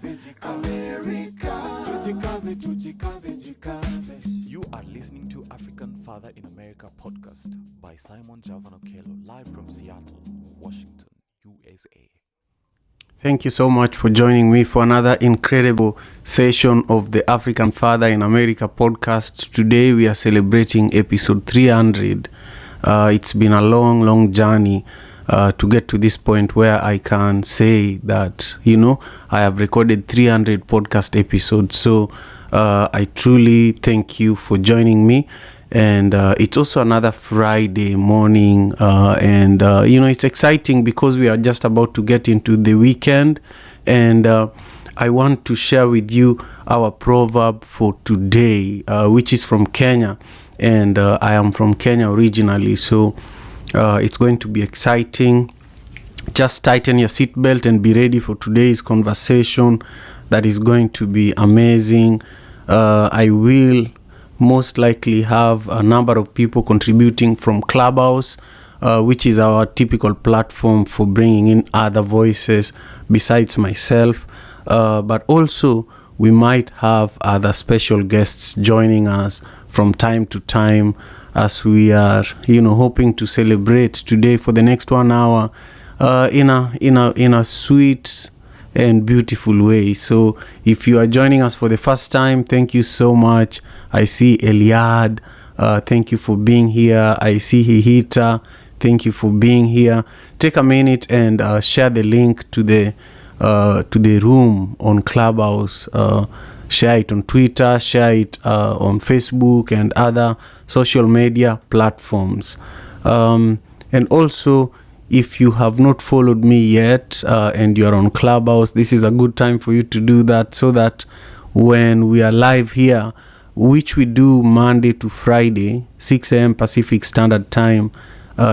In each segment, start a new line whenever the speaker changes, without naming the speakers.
You are listening to African Father in America podcast by Simon Javan Okello, live from Seattle, Washington, USA.
Thank you so much for joining me for another incredible session of the African Father in America podcast. Today we are celebrating episode 300. It's been a long journey to get to this point where I can say that, I have recorded 300 podcast episodes. So I truly thank you for joining me. And it's also another Friday morning. And it's exciting because we are just about to get into the weekend. And I want to share with you our proverb for today, which is from Kenya. And I am from Kenya originally. So it's going to be exciting. Just tighten your seatbelt and be ready for today's conversation that is going to be amazing. I will most likely have a number of people contributing from Clubhouse, which is our typical platform for bringing in other voices besides myself. But also, we might have other special guests joining us from time to time as we are, hoping to celebrate today for the next 1 hour in a sweet and beautiful way. So if you are joining us for the first time, thank you so much. I see Eliad, thank you for being here. I see Hihita, thank you for being here. Take a minute and share the link to the room on Clubhouse. Share it on Twitter, share it on Facebook and other social media platforms. And also, if you have not followed me yet and you are on Clubhouse, this is a good time for you to do that so that when we are live here, which we do Monday to Friday, 6 a.m. Pacific Standard Time,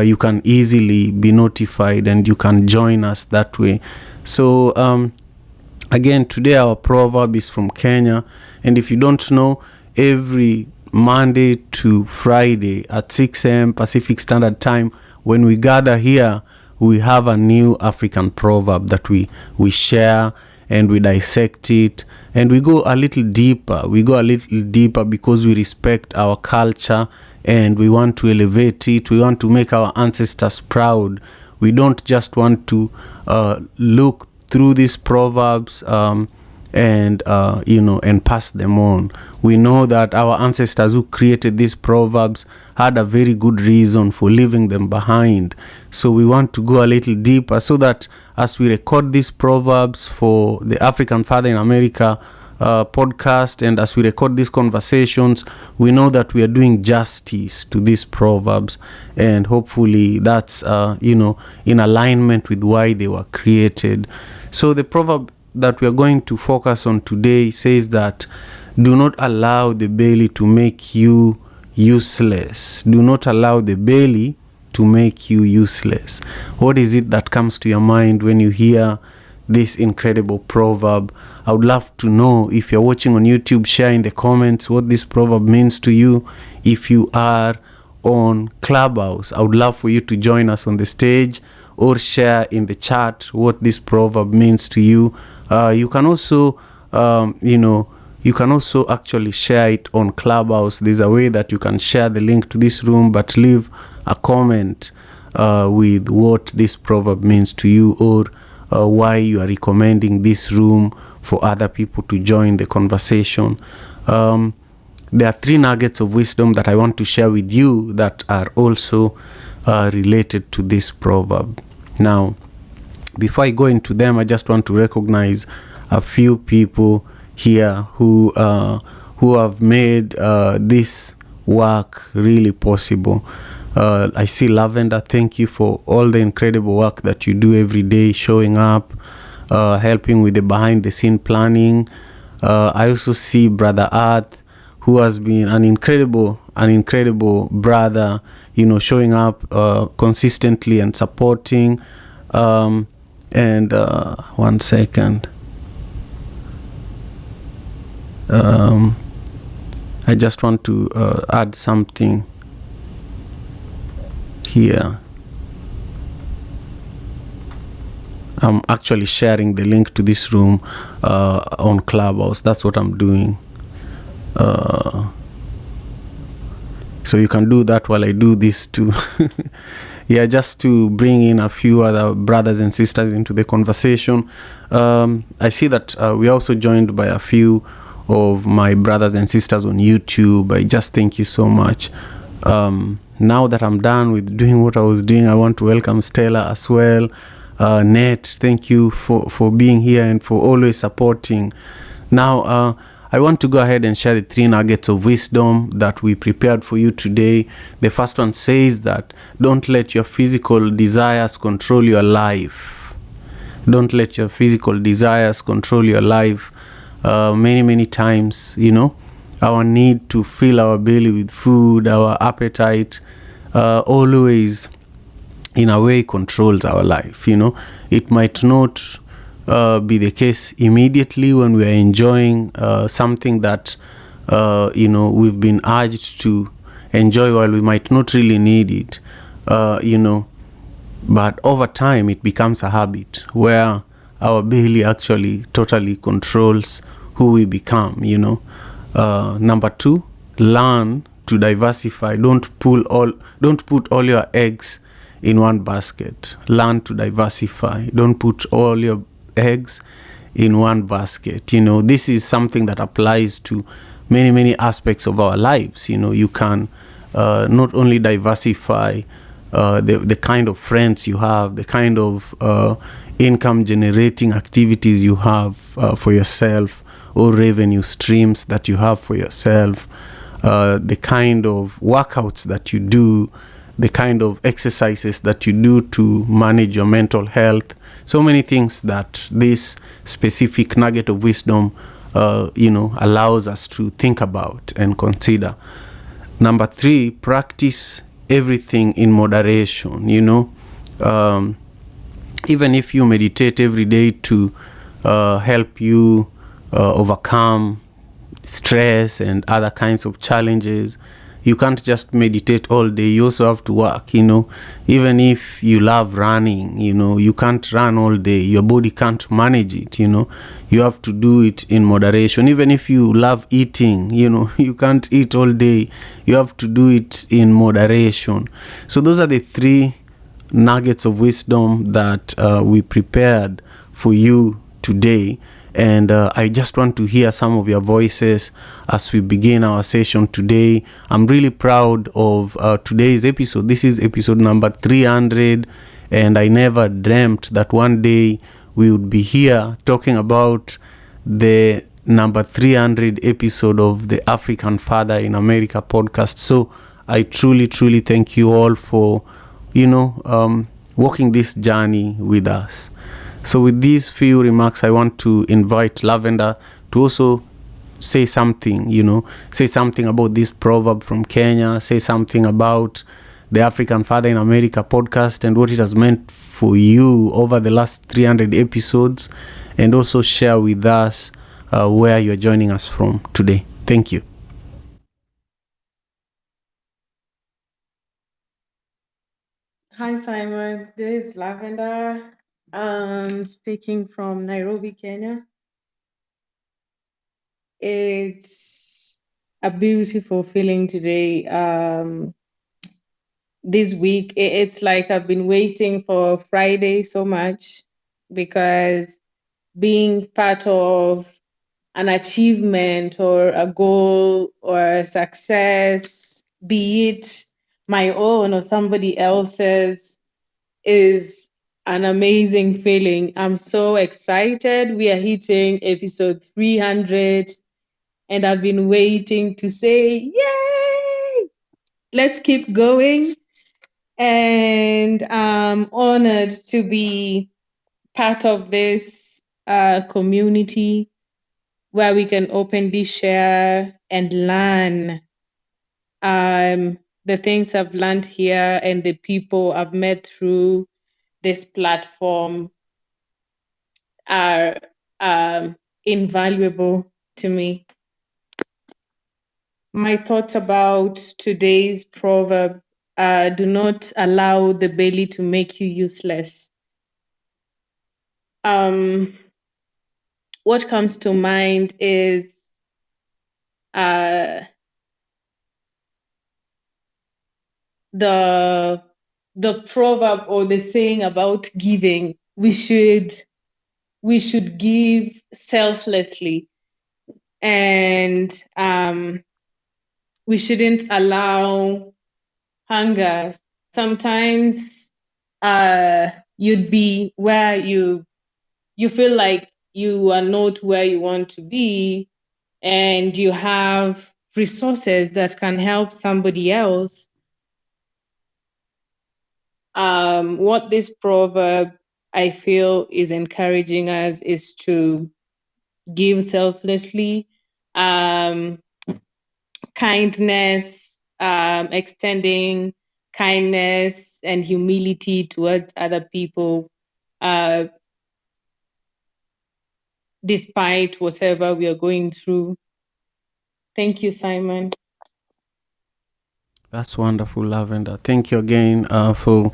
you can easily be notified and you can join us that way. So, again, today our proverb is from Kenya. And if you don't know, every Monday to Friday at 6 a.m. Pacific Standard Time, when we gather here, we have a new African proverb that we share and we dissect it and we go a little deeper. We go a little deeper because we respect our culture and we want to elevate it. We want to make our ancestors proud. We don't just want to look through these proverbs and pass them on. We know that our ancestors who created these proverbs had a very good reason for leaving them behind. So we want to go a little deeper so that as we record these proverbs for the African Father in America podcast, and as we record these conversations, we know that we are doing justice to these proverbs, and hopefully that's in alignment with why they were created. So the proverb that we are going to focus on today says that do not allow the belly to make you useless. Do not allow the belly to make you useless. What is it that comes to your mind when you hear this incredible proverb? I would love to know. If you're watching on YouTube, share in the comments what this proverb means to you. If you are on Clubhouse, I would love for you to join us on the stage or share in the chat what this proverb means to you. You can also, actually share it on Clubhouse. There's a way that you can share the link to this room, but leave a comment with what this proverb means to you or why you are recommending this room for other people to join the conversation. There are 3 nuggets of wisdom that I want to share with you that are also related to this proverb. Now, before I go into them, I just want to recognize a few people here who have made this work really possible. I see Lavender. Thank you for all the incredible work that you do every day, showing up, helping with the behind the scene planning. I also see Brother Earth, who has been an incredible brother, showing up consistently and supporting. And 1 second. I just want to add something here. I'm actually sharing the link to this room on Clubhouse. That's what I'm doing. So you can do that while I do this too. Yeah, just to bring in a few other brothers and sisters into the conversation. I see that we're also joined by a few of my brothers and sisters on YouTube. I just thank you so much. Now that I'm done with doing what I was doing, I want to welcome Stella as well. Nate, thank you for being here and for always supporting. Now, I want to go ahead and share the 3 nuggets of wisdom that we prepared for you today. The first one says that don't let your physical desires control your life. Don't let your physical desires control your life. Many times, our need to fill our belly with food, our appetite, always in a way controls our life. It might not be the case immediately when we are enjoying something that we've been urged to enjoy, while we might not really need it, but over time it becomes a habit where our belly actually totally controls who we become. Number 2, learn to diversify. Don't put all your eggs in one basket. Learn to diversify. Don't put all your eggs in one basket. This is something that applies to many aspects of our lives. You can not only diversify the kind of friends you have, the kind of income generating activities you have for yourself, or revenue streams that you have for yourself, the kind of workouts that you do, the kind of exercises that you do to manage your mental health. So many things that this specific nugget of wisdom allows us to think about and consider. Number 3, practice everything in moderation. Even if you meditate every day to help you overcome stress and other kinds of challenges, you can't just meditate all day. You also have to work. Even if you love running, you can't run all day. Your body can't manage it. You have to do it in moderation. Even if you love eating, you can't eat all day. You have to do it in moderation. So those are the 3 nuggets of wisdom that we prepared for you today. And I just want to hear some of your voices as we begin our session today. I'm really proud of today's episode. This is episode number 300, and I never dreamt that one day we would be here talking about the number 300 episode of the African Father in America podcast. So I truly thank you all for walking this journey with us. So with these few remarks, I want to invite Lavender to also say something about this proverb from Kenya, say something about the African Father in America podcast and what it has meant for you over the last 300 episodes, and also share with us where you're joining us from today. Thank you.
Hi, Simon. This is Lavender. Speaking from Nairobi, Kenya. It's a beautiful feeling today. This week, it's like I've been waiting for Friday so much, because being part of an achievement or a goal or a success, be it my own or somebody else's, is an amazing feeling. I'm so excited. We are hitting episode 300, and I've been waiting to say, yay! Let's keep going. And I'm honored to be part of this community where we can openly share and learn the things I've learned here and the people I've met through this platform are invaluable to me. My thoughts about today's proverb: do not allow the belly to make you useless. what comes to mind is the proverb or the saying about giving. We should give selflessly, and we shouldn't allow hunger. Sometimes you'd be where you feel like you are not where you want to be, and you have resources that can help somebody else. What this proverb I feel is encouraging us is to give selflessly, um, kindness, extending kindness and humility towards other people, uh, despite whatever we are going through. Thank you, Simon.
That's wonderful, Lavender. Thank you again for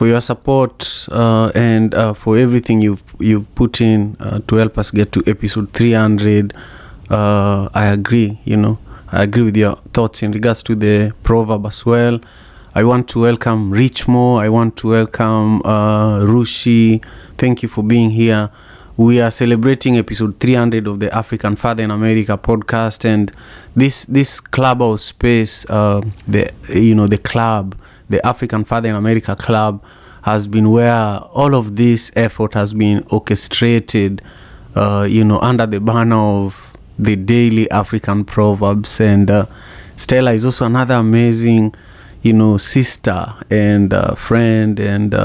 your support and for everything you've put in to help us get to episode 300. I agree. I agree with your thoughts in regards to the proverb as well. I want to welcome Richmo. I want to welcome Rushi. Thank you for being here. We are celebrating episode 300 of the African Father in America podcast, and this clubhouse space, the club, the African Father in America club, has been where all of this effort has been orchestrated, under the banner of the daily African proverbs. And Stella is also another amazing, sister and friend, and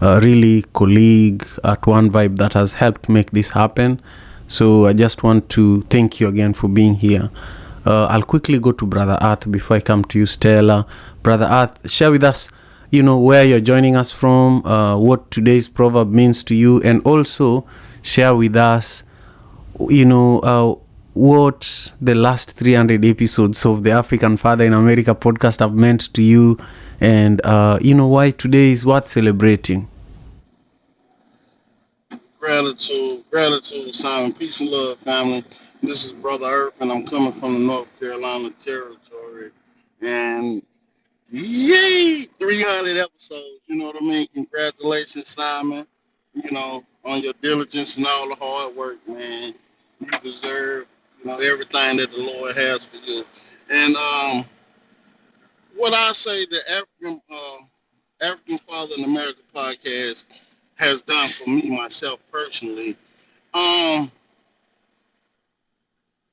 really colleague at One Vibe that has helped make this happen. So I just want to thank you again for being here. I'll quickly go to Brother Earth before I come to you, Stella. Brother Earth, share with us, where you're joining us from, what today's proverb means to you, and also share with us, what the last 300 episodes of the African Father in America podcast have meant to you, and why today is worth celebrating.
Gratitude, Simon. Peace and love, family. This is Brother Earth, and I'm coming from the North Carolina territory. And yay, 300 episodes. You know what I mean? Congratulations, Simon. On your diligence and all the hard work, man. You deserve, everything that the Lord has for you. And what I say, the African Father in America podcast has done for me, myself personally. Um,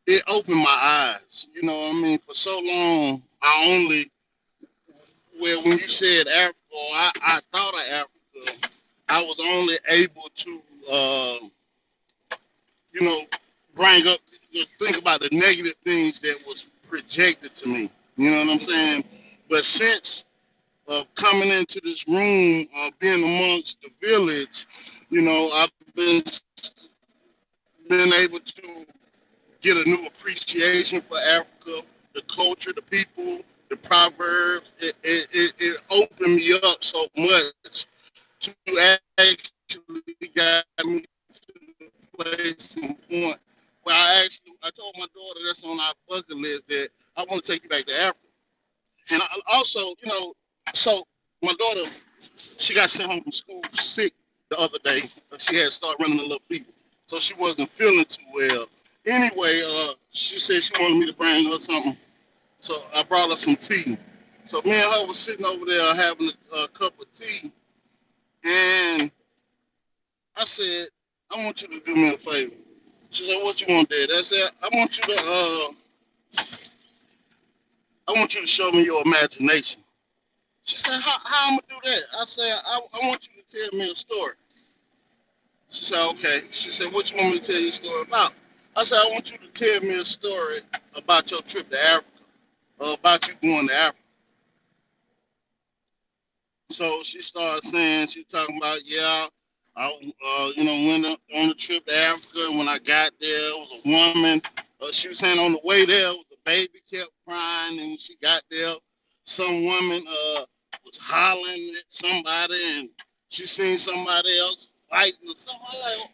it opened my eyes. You know what I mean? For so long, when you said Africa, or I thought of Africa, I was only able to, you know, bring up, think about the negative things that was projected to me. You know what I'm saying? But since coming into this room, being amongst the village, I've been able to get a new appreciation for Africa, the culture, the people, the proverbs. It opened me up so much to actually got me to the place and point where I told my daughter that's on our bucket list that I want to take you back to Africa. And also, so my daughter, she got sent home from school sick the other day. She had started running a little fever, so she wasn't feeling too well. Anyway, she said she wanted me to bring her something, so I brought her some tea. So me and her was sitting over there having a cup of tea, and I said, "I want you to do me a favor." She said, "What you want, Dad?" I said, I want you to show me your imagination." She said, how I'm gonna do that? I said, I want you to tell me a story. She said, okay. She said, what you want me to tell you a story about? I said, I want you to tell me a story about your trip to Africa, or about you going to Africa. So she started saying, she talking about, yeah, I, went on a trip to Africa. And when I got there, it was a woman. She was saying on the way there, the baby kept crying. And when she got there, some woman was hollering at somebody, and she seen somebody else fighting or something. I'm like,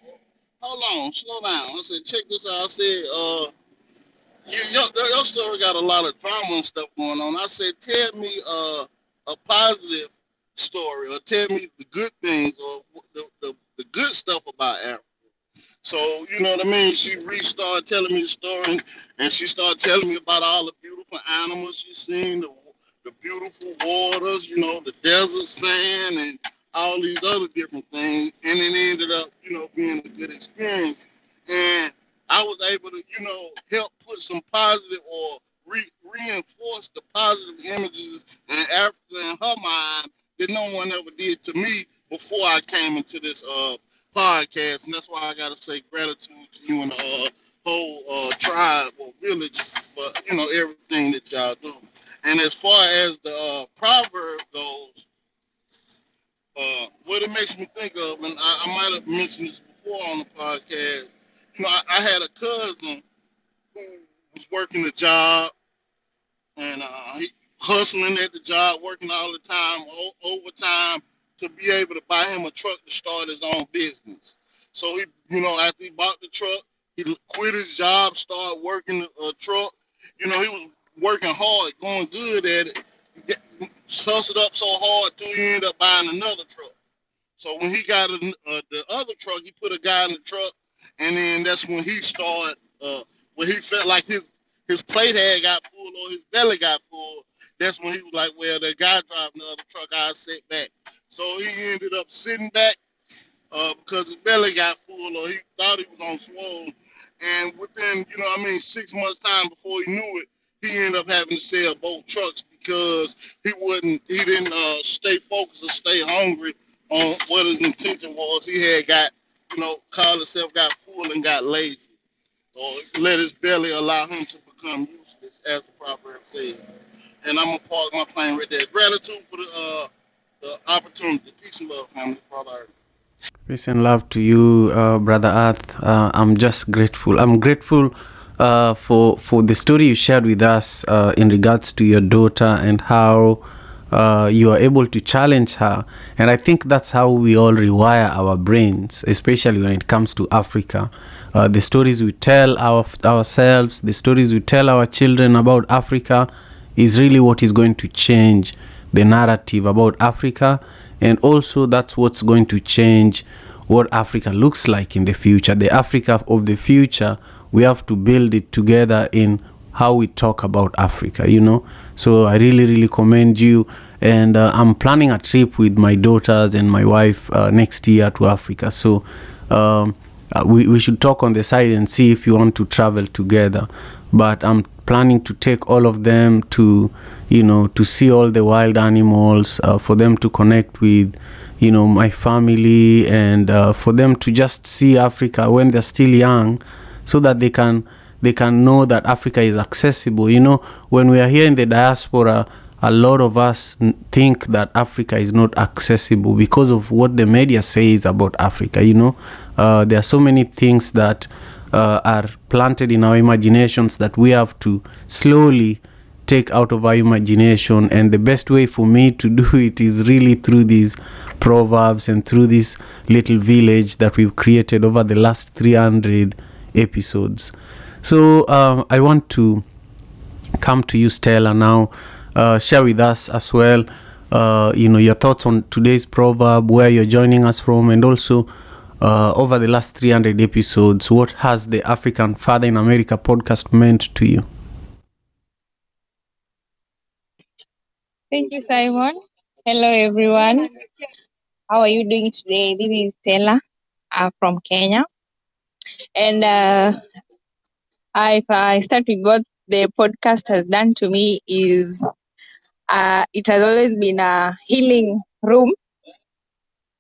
hold on, slow down. I said, check this out. I said, your story got a lot of drama and stuff going on. I said, tell me a positive story, or tell me the good things, or the good stuff about Africa. So, you know what I mean? She restarted telling me the story, and she started telling me about all the beautiful animals she's seen, the beautiful waters, you know, the desert sand, and all these other different things. And it ended up, you know, being a good experience. And I was able to, you know, help put some positive, or reinforce the positive images in Africa in her mind that no one ever did to me before I came into this podcast, and that's why I gotta say gratitude to you and the whole tribe or village for, you know, everything that y'all do. And as far as the proverb goes, what it makes me think of, and I might have mentioned this before on the podcast. You know, I had a cousin who was working a job, and he hustling at the job, working all the time, overtime, to be able to buy him a truck to start his own business. So he, you know, after he bought the truck, he quit his job, started working a truck. You know, he was working hard, going good at it. Hustled up so hard till he ended up buying another truck. So when he got the other truck, he put a guy in the truck, and then that's when he started. When he felt like his plate had got full, or his belly got full, that's when he was like, well, the guy driving the other truck, I'll sit back. So he ended up sitting back because his belly got full, or he thought he was on swole. And within, you know what I mean, 6 months time before he knew it, he ended up having to sell both trucks because he didn't stay focused or stay hungry on what his intention was. He had got, you know, called himself, got full and got lazy, or let his belly allow him to become useless, as the proverb says. And I'm gonna park my plane right there. Gratitude for the opportunity. Peace and love, family, brother.
Peace and love to you, Brother Earth. I'm just grateful. I'm grateful for the story you shared with us in regards to your daughter and how you are able to challenge her. And I think that's how we all rewire our brains, especially when it comes to Africa. The stories we tell ourselves, the stories we tell our children about Africa is really what is going to change the narrative about Africa. And also that's what's going to change what Africa looks like in the future. The Africa of the future, we have to build it together in how we talk about Africa, you know. So I really, really commend you. And I'm planning a trip with my daughters and my wife next year to Africa. So we should talk on the side and see if you want to travel together. But I'm planning to take all of them to, you know, to see all the wild animals, for them to connect with, you know, my family, and for them to just see Africa when they're still young, so that they can know that Africa is accessible. You know, when we are here in the diaspora, a lot of us think that Africa is not accessible because of what the media says about Africa. You know, there are so many things that are planted in our imaginations that we have to slowly take out of our imagination. And the best way for me to do it is really through these proverbs and through this little village that we've created over the last 300 episodes. So I want to come to you, Stella, now. Share with us as well, you know, your thoughts on today's proverb, where you're joining us from, and also over the last 300 episodes, what has the African Father in America podcast meant to you?
Thank you, Simon. Hello, everyone. How are you doing today? This is Stella from Kenya. And if I start with what the podcast has done to me is it has always been a healing room.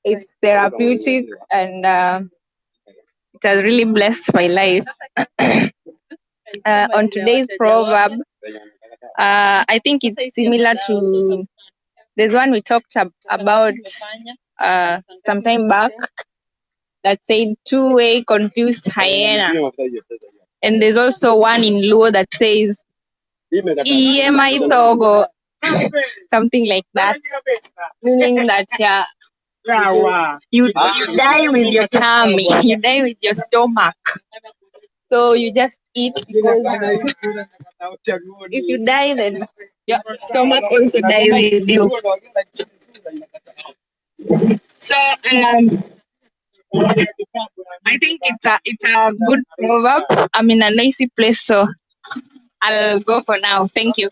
It's therapeutic, and it has really blessed my life. On today's proverb, I think it's similar to there's one we talked about some time back that said two-way confused hyena. And there's also one in Luo that says EMI Togo, something like that, meaning that You die with your tummy. You die with your stomach. So you just eat because if you die, then your stomach also dies with you. So I think it's a good proverb. I'm in a noisy place, so I'll go for now. Thank you.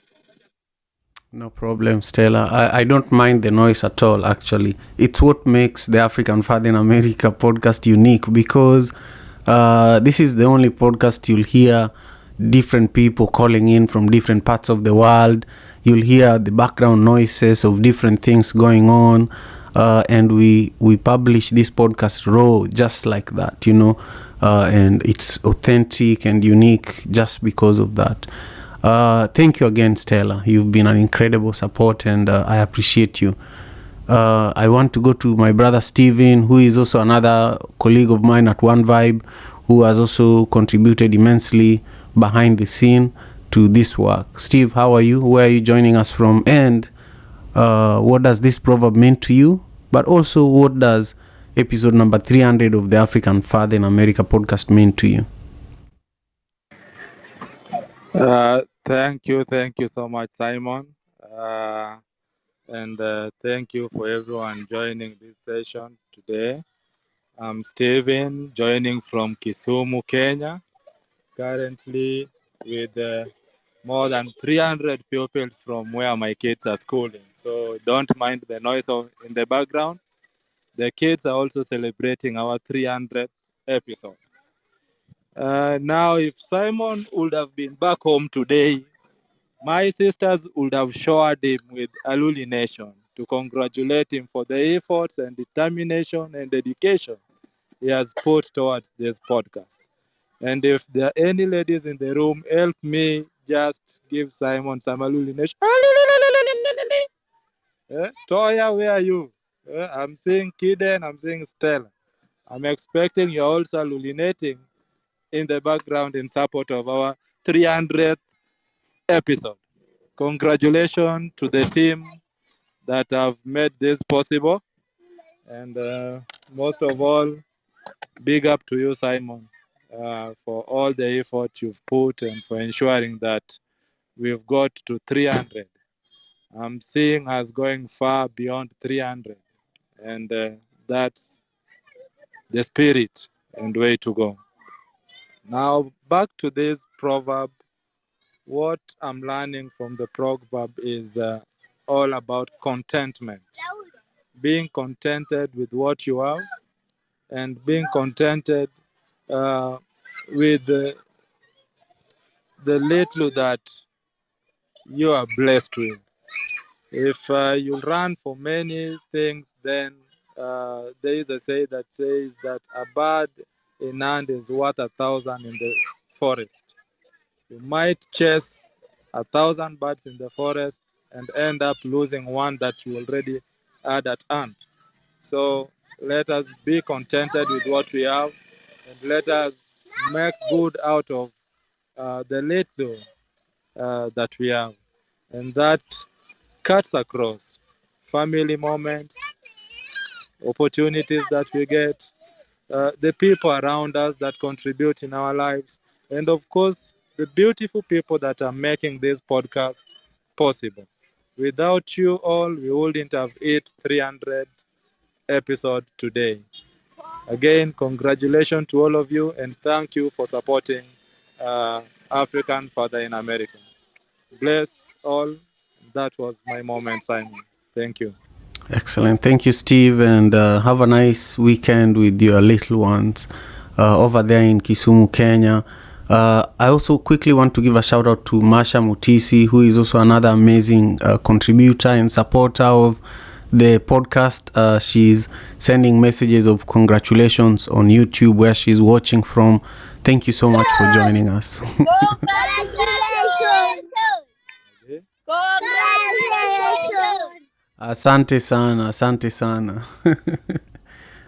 No problem, Stella. I don't mind the noise at all, actually. It's what makes the African Father in America podcast unique, because this is the only podcast you'll hear different people calling in from different parts of the world. You'll hear the background noises of different things going on. And we publish this podcast raw, just like that, and it's authentic and unique just because of that. Thank you again, Stella. You've been an incredible support, and I appreciate you. I want to go to my brother Steven, who is also another colleague of mine at One Vibe, who has also contributed immensely behind the scene to this work. Steve, how are you? Where are you joining us from? And what does this proverb mean to you? But also, what does episode number 300 of the African Father in America podcast mean to you?
Thank you so much, Simon. And thank you for everyone joining this session today. I'm Steven, joining from Kisumu, Kenya, currently with more than 300 pupils from where my kids are schooling. So don't mind the noise in the background. The kids are also celebrating our 300th episode. Now, if Simon would have been back home today, my sisters would have showered him with Aluli Nation to congratulate him for the efforts and determination and dedication he has put towards this podcast. And if there are any ladies in the room, help me just give Simon some Aluli Nation. Toya, where are you? I'm seeing Kiden, I'm seeing Stella. I'm expecting you're also alulinating in the background in support of our 300th episode. Congratulations to the team that have made this possible. And most of all, big up to you, Simon, for all the effort you've put and for ensuring that we've got to 300. I'm seeing us going far beyond 300. And that's the spirit and way to go. Now, back to this proverb. What I'm learning from the proverb is all about contentment. Being contented with what you have and being contented with the little that you are blessed with. If you run for many things, then there is a saying that says that a bird in hand is worth 1,000 in the forest. You might chase 1,000 birds in the forest and end up losing one that you already had at hand. So let us be contented with what we have, and let us make good out of the little that we have. And that cuts across family moments, opportunities that we get, the people around us that contribute in our lives, and of course, the beautiful people that are making this podcast possible. Without you all, we wouldn't have hit 300 episodes today. Again, congratulations to all of you, and thank you for supporting African Father in America. Bless all. That was my moment, Simon. Thank you.
Excellent. Thank you, Steve, and have a nice weekend with your little ones over there in Kisumu, Kenya. I also quickly want to give a shout out to Masha Mutisi, who is also another amazing contributor and supporter of the podcast. She's sending messages of congratulations on YouTube where she's watching from. Thank you so much for joining us. Asante sana.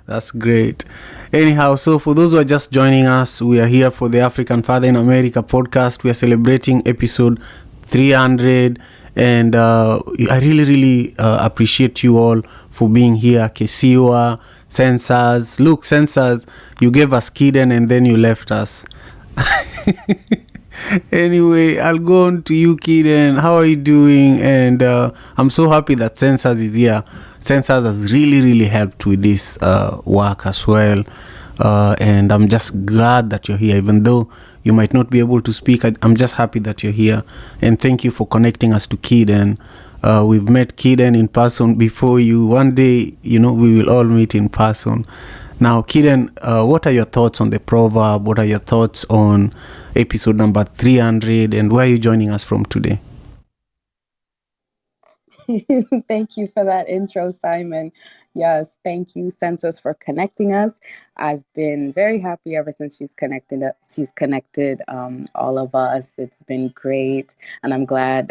That's great. Anyhow, so for those who are just joining us, we are here for the African Father in America podcast. We are celebrating episode 300, And I really, really appreciate you all for being here. Kesiwa, Sensors. Look, Sensors, you gave us Kiden and then you left us. Anyway, I'll go on to you, Kiden. How are you doing? And I'm so happy that Sensors is here. Sensors has really, really helped with this work as well. And I'm just glad that you're here, even though you might not be able to speak. I'm just happy that you're here. And thank you for connecting us to Kiden. We've met Kiden in person before you. One day, we will all meet in person. Now, Kiden, what are your thoughts on the proverb? What are your thoughts on episode number 300? And where are you joining us from today?
Thank you for that intro, Simon. Yes, thank you, Census, for connecting us. I've been very happy ever since she's connected us. She's connected all of us. It's been great, and I'm glad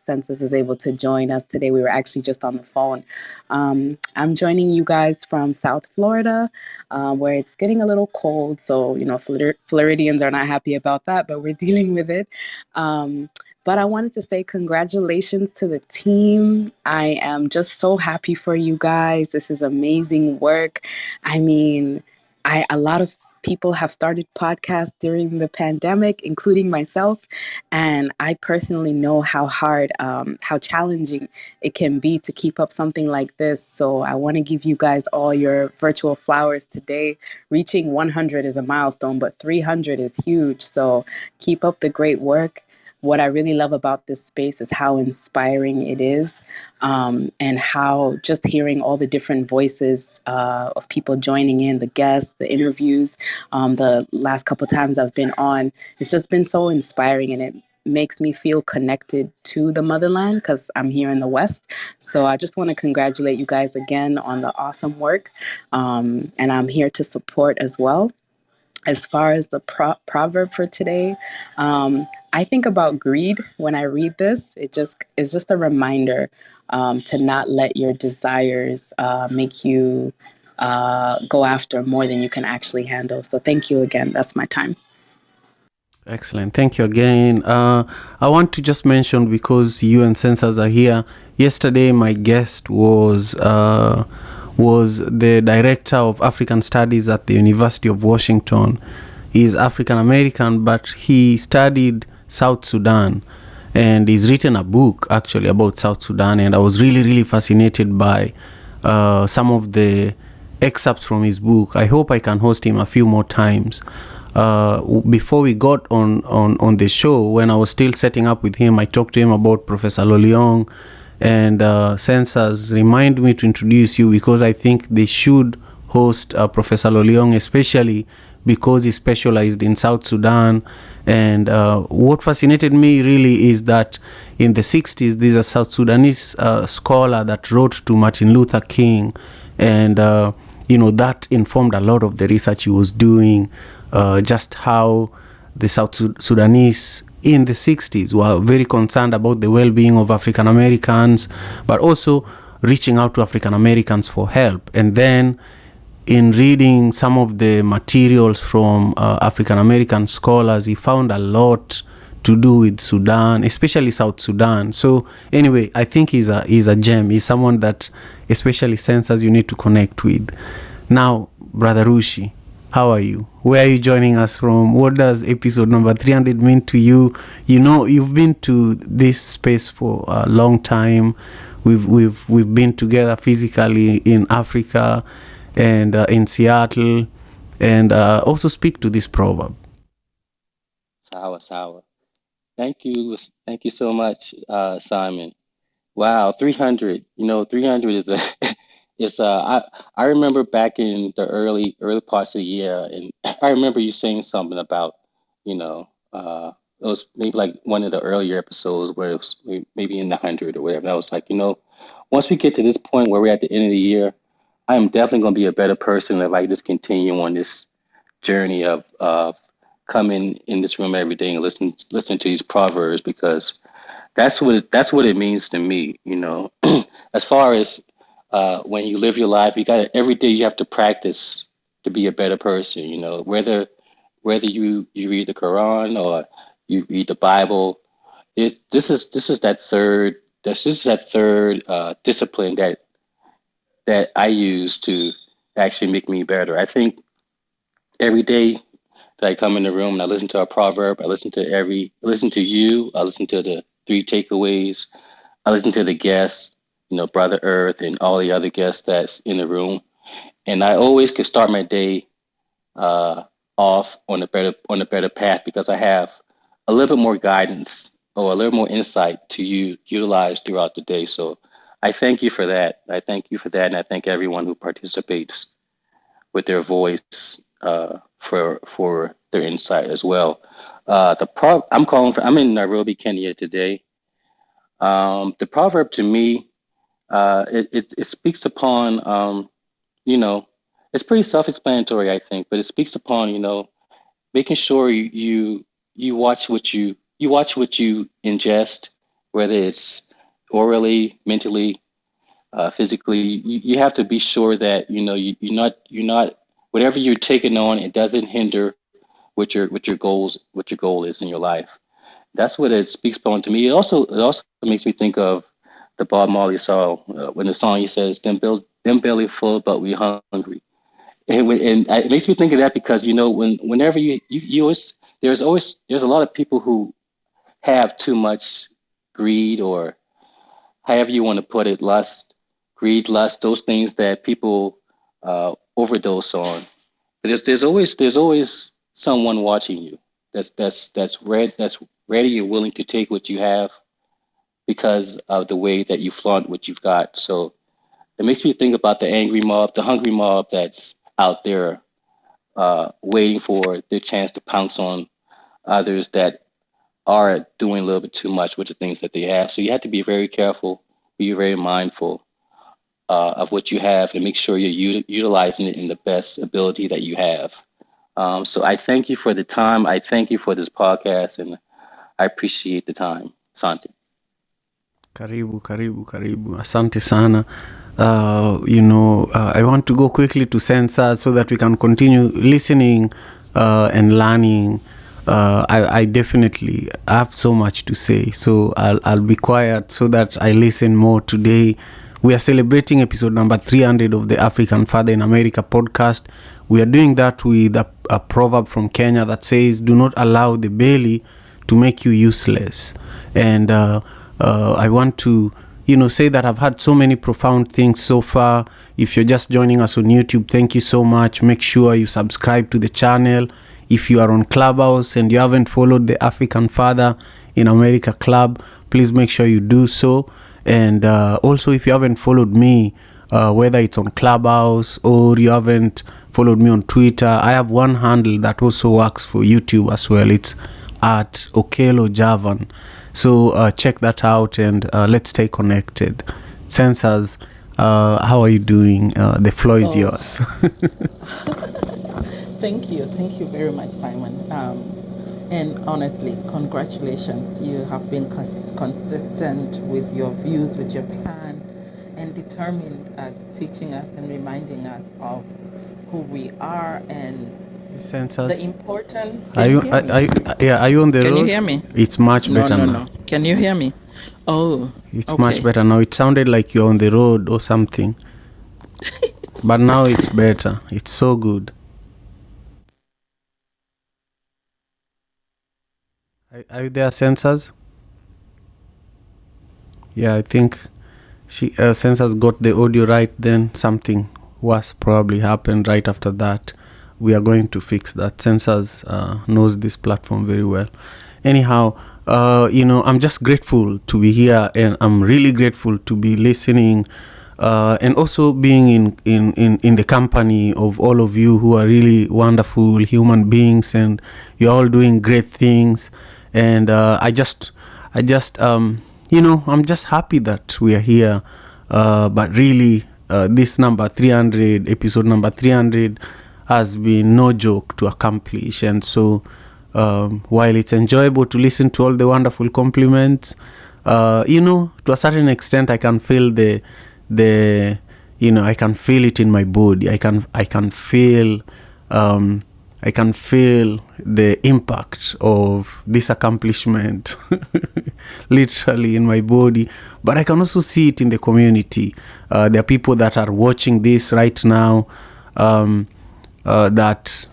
Census is able to join us today. We were actually just on the phone. I'm joining you guys from South Florida, where it's getting a little cold. So Floridians are not happy about that, but we're dealing with it. But I wanted to say congratulations to the team. I am just so happy for you guys. This is amazing work. I mean, a lot of people have started podcasts during the pandemic, including myself. And I personally know how hard, how challenging it can be to keep up something like this. So I want to give you guys all your virtual flowers today. Reaching 100 is a milestone, but 300 is huge. So keep up the great work. What I really love about this space is how inspiring it is, and how just hearing all the different voices of people joining in, the guests, the interviews, the last couple times I've been on, it's just been so inspiring, and it makes me feel connected to the motherland because I'm here in the West. So I just want to congratulate you guys again on the awesome work, and I'm here to support as well. As far as the proverb for today, I think about greed when I read this. It just is just a reminder to not let your desires make you go after more than you can actually handle. So thank you again. That's my time.
Excellent. Thank you again. I want to just mention, because you and Sensors are here, yesterday my guest was the director of African Studies at the University of Washington. He's African American, but he studied South Sudan, and he's written a book actually about South Sudan. And I was really, really fascinated by some of the excerpts from his book. I hope I can host him a few more times. Before we got on the show, when I was still setting up with him, I talked to him about Professor Loliong. And Sensors remind me to introduce you, because I think they should host Professor Loliong, especially because he specialized in South Sudan. And what fascinated me really is that in the 60s, there's a South Sudanese scholar that wrote to Martin Luther King. And, that informed a lot of the research he was doing, just how the South Sudanese in the 60s were very concerned about the well-being of African Americans, but also reaching out to African Americans for help. And then in reading some of the materials from African American scholars, he found a lot to do with Sudan, especially South Sudan. So anyway, I think he's a gem. He's someone that especially Sensors you need to connect with. Now, Brother Rushi, how are you? Where are you joining us from? What does episode number 300 mean to you? You've been to this space for a long time. We've been together physically in Africa and in Seattle, and also speak to this proverb.
Sawa. Thank you so much, Simon. Wow, 300. 300 is a I remember back in the early parts of the year, and I remember you saying something about, it was maybe like one of the earlier episodes where it was maybe in the 100 or whatever. I was like, once we get to this point where we're at the end of the year, I am definitely going to be a better person if I just continue on this journey of coming in this room every day and listen to these proverbs, because that's what it means to me. As far as when you live your life, every day you have to practice to be a better person. Whether you read the Quran or you read the Bible, this is that third this is that third discipline that I use to actually make me better. I think every day that I come in the room and I listen to a proverb, I listen to you, I listen to the three takeaways, I listen to the guests, Brother Earth and all the other guests that's in the room, and I always can start my day uh, off on a better path because I have a little bit more guidance or a little more insight to utilize throughout the day. So I thank you for that. I thank you for that, and I thank everyone who participates with their voice for their insight as well. I'm in Nairobi, Kenya today. The proverb to me, it speaks upon it's pretty self-explanatory, I think, but it speaks upon making sure you watch what you ingest, whether it's orally, mentally, physically. You have to be sure that you're not whatever you're taking on, it doesn't hinder what your goal is in your life. That's what it speaks upon to me. It also makes me think of the Bob Marley song when the song he says, them belly full, but we hungry." And it makes me think of that because whenever you always there's a lot of people who have too much greed, or however you want to put it, lust, those things that people overdose on. But there's always someone watching you that's ready and willing to take what you have because of the way that you flaunt what you've got. So it makes me think about the angry mob, the hungry mob that's out there waiting for their chance to pounce on others that are doing a little bit too much with the things that they have. So you have to be very careful, be very mindful of what you have, and make sure you're utilizing it in the best ability that you have. So I thank you for the time. I thank you for this podcast, and I appreciate the time. Asante.
Karibu. Asante sana. I want to go quickly to Sensa so that we can continue listening and learning. I definitely have so much to say, so I'll be quiet so that I listen more today. We are celebrating episode number 300 of the African Father in America podcast. We are doing that with a proverb from Kenya that says, "Do not allow the belly to make you useless." And I want to say that I've had so many profound things so far. If you're just joining us on YouTube, thank you so much. Make sure you subscribe to the channel. If you are on Clubhouse and you haven't followed the African Father in America Club, please make sure you do so. And also, if you haven't followed me, whether it's on Clubhouse or you haven't followed me on Twitter, I have one handle that also works for YouTube as well. It's at Okello Javan. So check that out, and let's stay connected. Sensors, how are you doing? The floor is yours.
Thank you very much, Simon. And honestly, congratulations. You have been consistent with your views, with your plan, and determined at teaching us and reminding us of who we are and
Sensors.
the important.
Are you on the road?
Can you hear me?
It's much better now.
No. Can you hear me? Oh,
it's
okay.
much better now. It sounded like you're on the road or something, but now it's better. It's so good. Are you there, Sensors? Yeah, I think Sensors got the audio right. Then something worse probably happened right after that. We are going to fix that. Sensors knows this platform very well. Anyhow, I'm just grateful to be here, and I'm really grateful to be listening, and also being in the company of all of you who are really wonderful human beings, and you're all doing great things. And I'm just happy that we are here. But really, this episode number 300, has been no joke to accomplish. And so, while it's enjoyable to listen to all the wonderful compliments, to a certain extent, I can feel I can feel it in my body. I can feel I can feel the impact of this accomplishment literally in my body, but I can also see it in the community. There are people that are watching this right now, that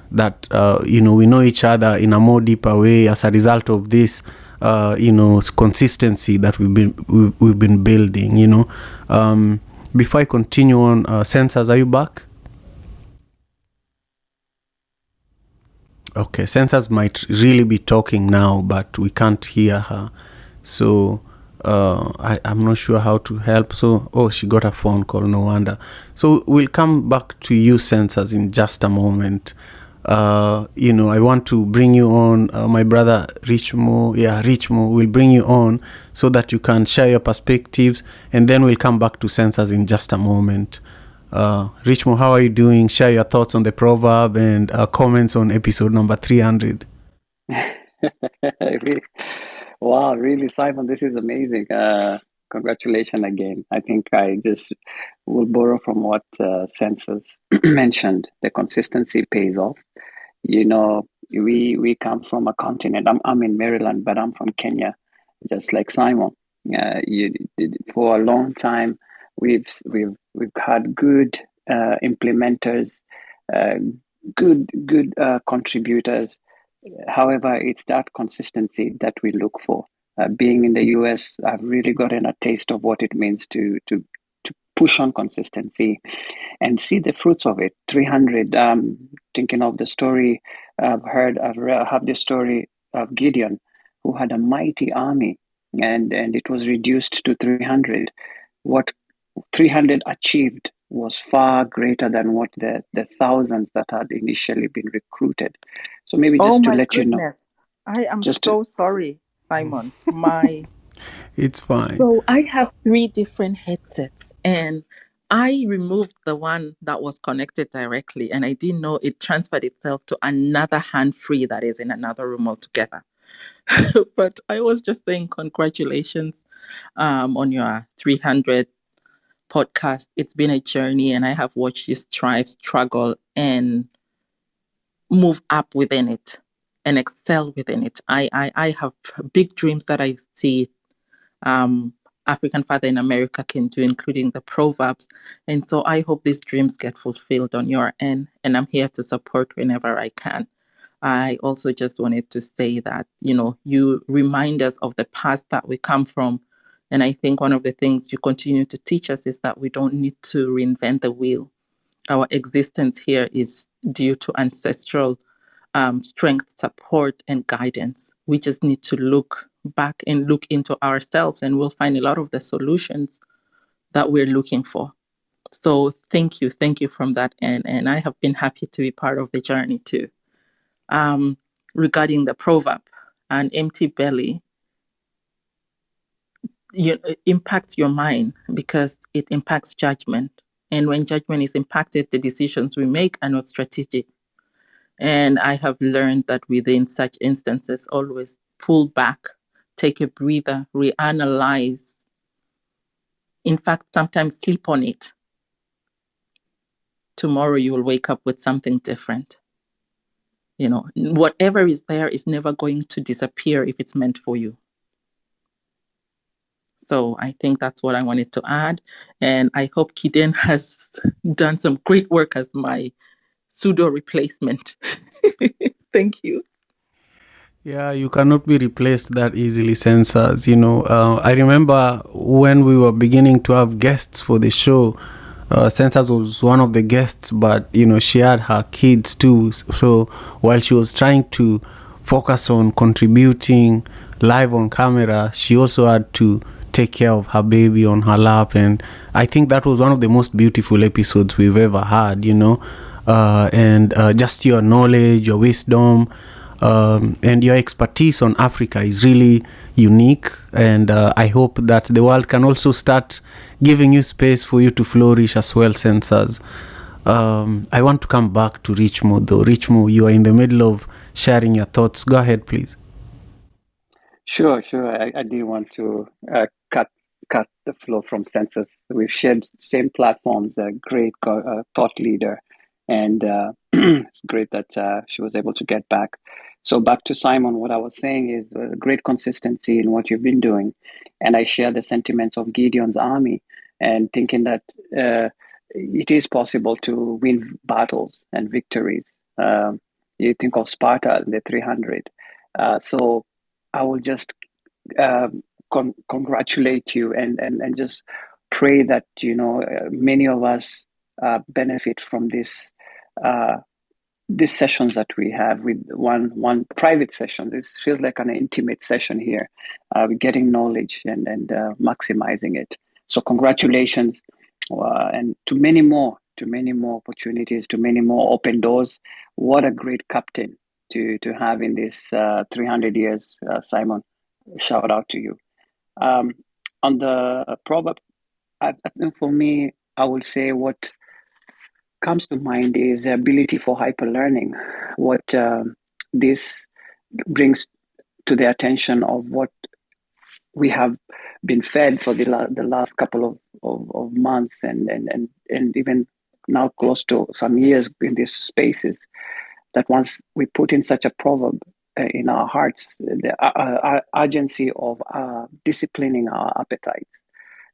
we know each other in a more deeper way as a result of this consistency that we've been building. Before I continue on, Sensors, are you back? Okay, Sensors might really be talking now, but we can't hear her. So I'm not sure how to help. So, she got a phone call, no wonder. So we'll come back to you, Sensors, in just a moment. I want to bring you on, my brother Richmo. Yeah, Richmo will bring you on so that you can share your perspectives, and then we'll come back to Sensors in just a moment. Richmo, how are you doing? Share your thoughts on the proverb and comments on episode number 300.
Wow, really, Simon, this is amazing. Congratulations again. I think I just will borrow from what Census mentioned. The consistency pays off. We come from a continent. I'm in Maryland, but I'm from Kenya, just like Simon. For a long time, we've had good implementers, good contributors. However, it's that consistency that we look for. Being in the US, I've really gotten a taste of what it means to push on consistency and see the fruits of it. 300. Thinking of the story I've have the story of Gideon, who had a mighty army, and it was reduced to 300. What 300 achieved was far greater than what the thousands that had initially been recruited. So maybe just to let you know.
I am so sorry, Simon.
It's fine.
So I have 3 different headsets, and I removed the one that was connected directly, and I didn't know it transferred itself to another hand-free that is in another room altogether. But I was just saying congratulations on your 300 podcast. It's been a journey, and I have watched you strive, struggle, and move up within it and excel within it. I have big dreams that I see African Father in America can do, including the proverbs. And so I hope these dreams get fulfilled on your end, and I'm here to support whenever I can. I also just wanted to say that, you remind us of the past that we come from. And I think one of the things you continue to teach us is that we don't need to reinvent the wheel. Our existence here is due to ancestral strength, support, and guidance. We just need to look back and look into ourselves, and we'll find a lot of the solutions that we're looking for. So thank you from that end. And I have been happy to be part of the journey too. Regarding the proverb, an empty belly impacts your mind because it impacts judgment. And when judgment is impacted, the decisions we make are not strategic. And I have learned that within such instances, always pull back, take a breather, reanalyze. In fact, sometimes sleep on it. Tomorrow you will wake up with something different. Whatever is there is never going to disappear if it's meant for you. So I think that's what I wanted to add. And I hope Kiden has done some great work as my pseudo replacement. Thank you.
Yeah, you cannot be replaced that easily, Sensors. I remember when we were beginning to have guests for the show, Sensors was one of the guests, but she had her kids too. So while she was trying to focus on contributing live on camera, she also had to take care of her baby on her lap. And I think that was one of the most beautiful episodes we've ever had, and just your knowledge, your wisdom, and your expertise on Africa is really unique. And I hope that the world can also start giving you space for you to flourish as well, Sensors. I want to come back to Richmo though. Richmo, you are in the middle of sharing your thoughts. Go ahead, please.
Sure. I didn't want to cut the flow from Census. We've shared same platforms, a great thought leader, And it's great that she was able to get back. So back to Simon, what I was saying is great consistency in what you've been doing. And I share the sentiments of Gideon's army and thinking that it is possible to win battles and victories. You think of Sparta, the 300. So I will just uh, congratulate you and just pray that many of us benefit from uh, these sessions that we have with one private session. This feels like an intimate session here. We're getting knowledge and maximizing it. So congratulations, and to many more opportunities, to many more open doors. What a great captain to have in this 300 years, Simon. Shout out to you. Um, on the proverb, I think for me, I would say what comes to mind is the ability for hyperlearning. What this brings to the attention of what we have been fed for the last couple of months and even now close to some years in these spaces, that once we put in such a proverb in our hearts, the urgency of disciplining our appetites,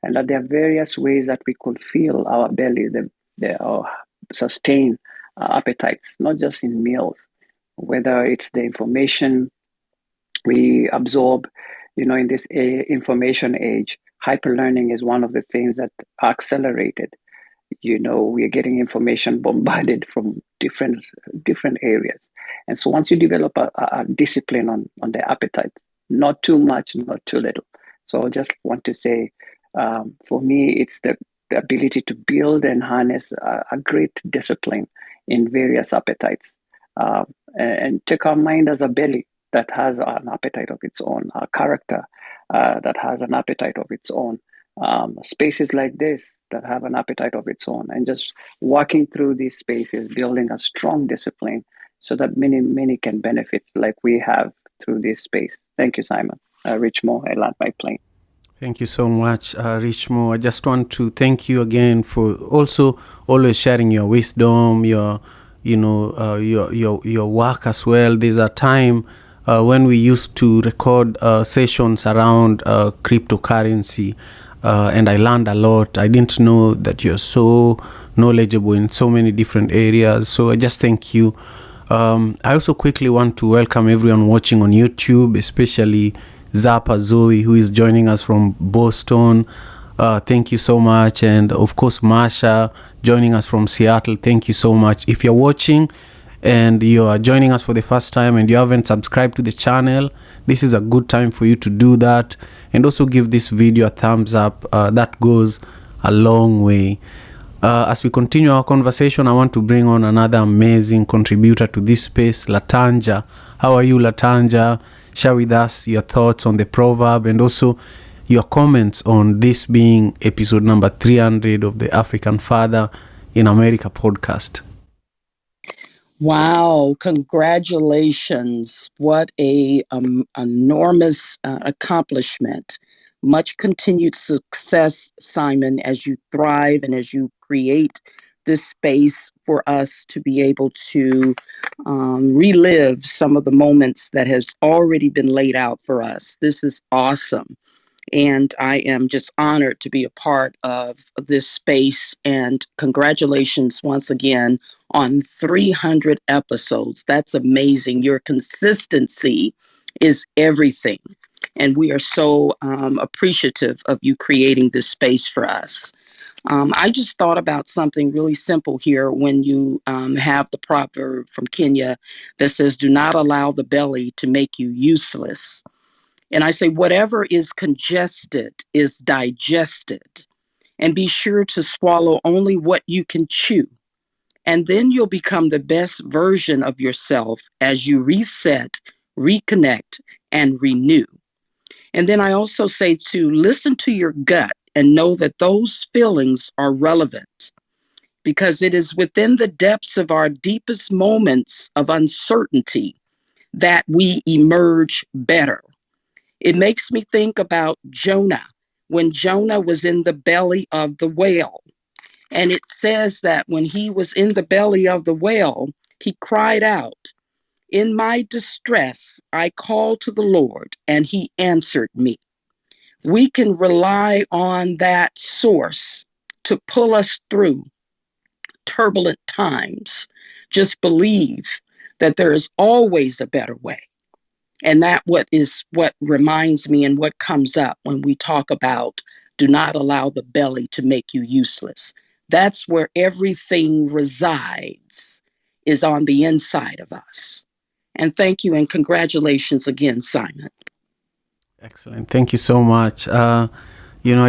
and that there are various ways that we could fill our belly, sustain our appetites, not just in meals, whether it's the information we absorb. In this information age, hyperlearning is one of the things that are accelerated. We are getting information bombarded from different areas, and so once you develop a discipline on the appetite, not too much, not too little. So I just want to say, for me, it's the ability to build and harness a great discipline in various appetites, and take our mind as a belly that has an appetite of its own, a character that has an appetite of its own, spaces like this that have an appetite of its own, and just walking through these spaces, building a strong discipline so that many can benefit like we have through this space. Thank you, Simon. Rich Mo, I land my plane.
Thank you so much, Richmo. I just want to thank you again for also always sharing your wisdom, your work as well. There's a time when we used to record sessions around cryptocurrency, and I learned a lot. I didn't know that you're so knowledgeable in so many different areas. So I just thank you. I also quickly want to welcome everyone watching on YouTube, especially Zappa Zoe, who is joining us from Boston. Thank you so much. And of course, Masha joining us from Seattle. Thank you so much. If you're watching and you are joining us for the first time and you haven't subscribed to the channel, this is a good time for you to do that. And also give this video a thumbs up. That goes a long way. As we continue our conversation, I want to bring on another amazing contributor to this space, Latanja. How are you, Latanja? Share with us your thoughts on the proverb and also your comments on this being episode number 300 of the African Father in America podcast.
Wow, congratulations. What a enormous accomplishment. Much continued success, Simon, as you thrive and as you create this space for us to be able to relive some of the moments that has already been laid out for us. This is awesome. And I am just honored to be a part of this space. And congratulations once again on 300 episodes. That's amazing. Your consistency is everything. And we are so appreciative of you creating this space for us. I just thought about something really simple here when you have the proverb from Kenya that says, do not allow the belly to make you useless. And I say, whatever is congested is digested. And be sure to swallow only what you can chew. And then you'll become the best version of yourself as you reset, reconnect, and renew. And then I also say to listen to your gut and know that those feelings are relevant, because it is within the depths of our deepest moments of uncertainty that we emerge better. It makes me think about Jonah, when Jonah was in the belly of the whale. And it says that when he was in the belly of the whale, he cried out, "In my distress, I called to the Lord, and he answered me." We can rely on that source to pull us through turbulent times. Just believe that there is always a better way. And that what reminds me and what comes up when we talk about do not allow the belly to make you useless. That's where everything resides, is on the inside of us. And thank you and congratulations again, Simon.
Excellent. Thank you so much. I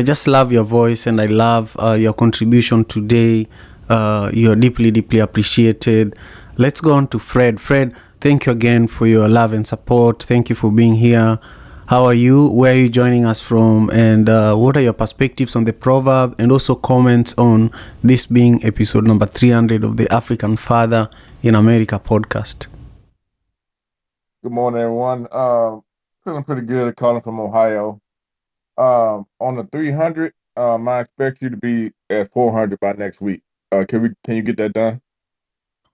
just love your voice and I love your contribution today. You're deeply, deeply appreciated. Let's go on to Fred. Fred, thank you again for your love and support. Thank you for being here. How are you? Where are you joining us from? And what are your perspectives on the proverb? And also comments on this being episode number 300 of the African Father in America podcast.
Good morning, everyone. Feeling pretty good. Calling from Ohio. On the 300, I expect you to be at 400 by next week. Can you get that done?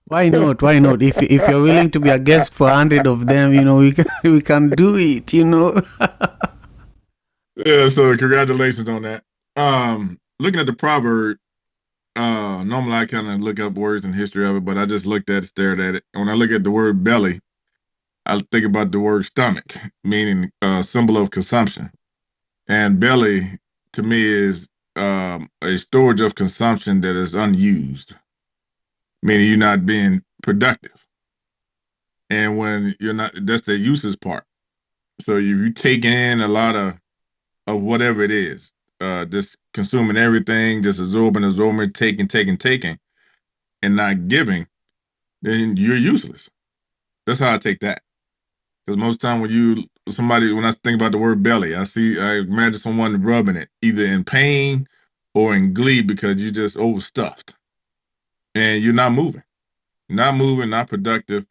Why not? Why not? If you're willing to be a guest for 100 of them, we can do it.
Yeah. So congratulations on that. Looking at the proverb, normally I kind of look up words and history of it, but I just stared at it. When I look at the word belly, I think about the word stomach, meaning symbol of consumption. And belly, to me, is a storage of consumption that is unused, meaning you're not being productive. And when you're not, that's the useless part. So if you take in a lot of whatever it is, just consuming everything, just absorbing, taking, and not giving, then you're useless. That's how I take that. Because most time when I think about the word belly, I imagine someone rubbing it, either in pain or in glee because you're just overstuffed. And you're not moving. Not productive,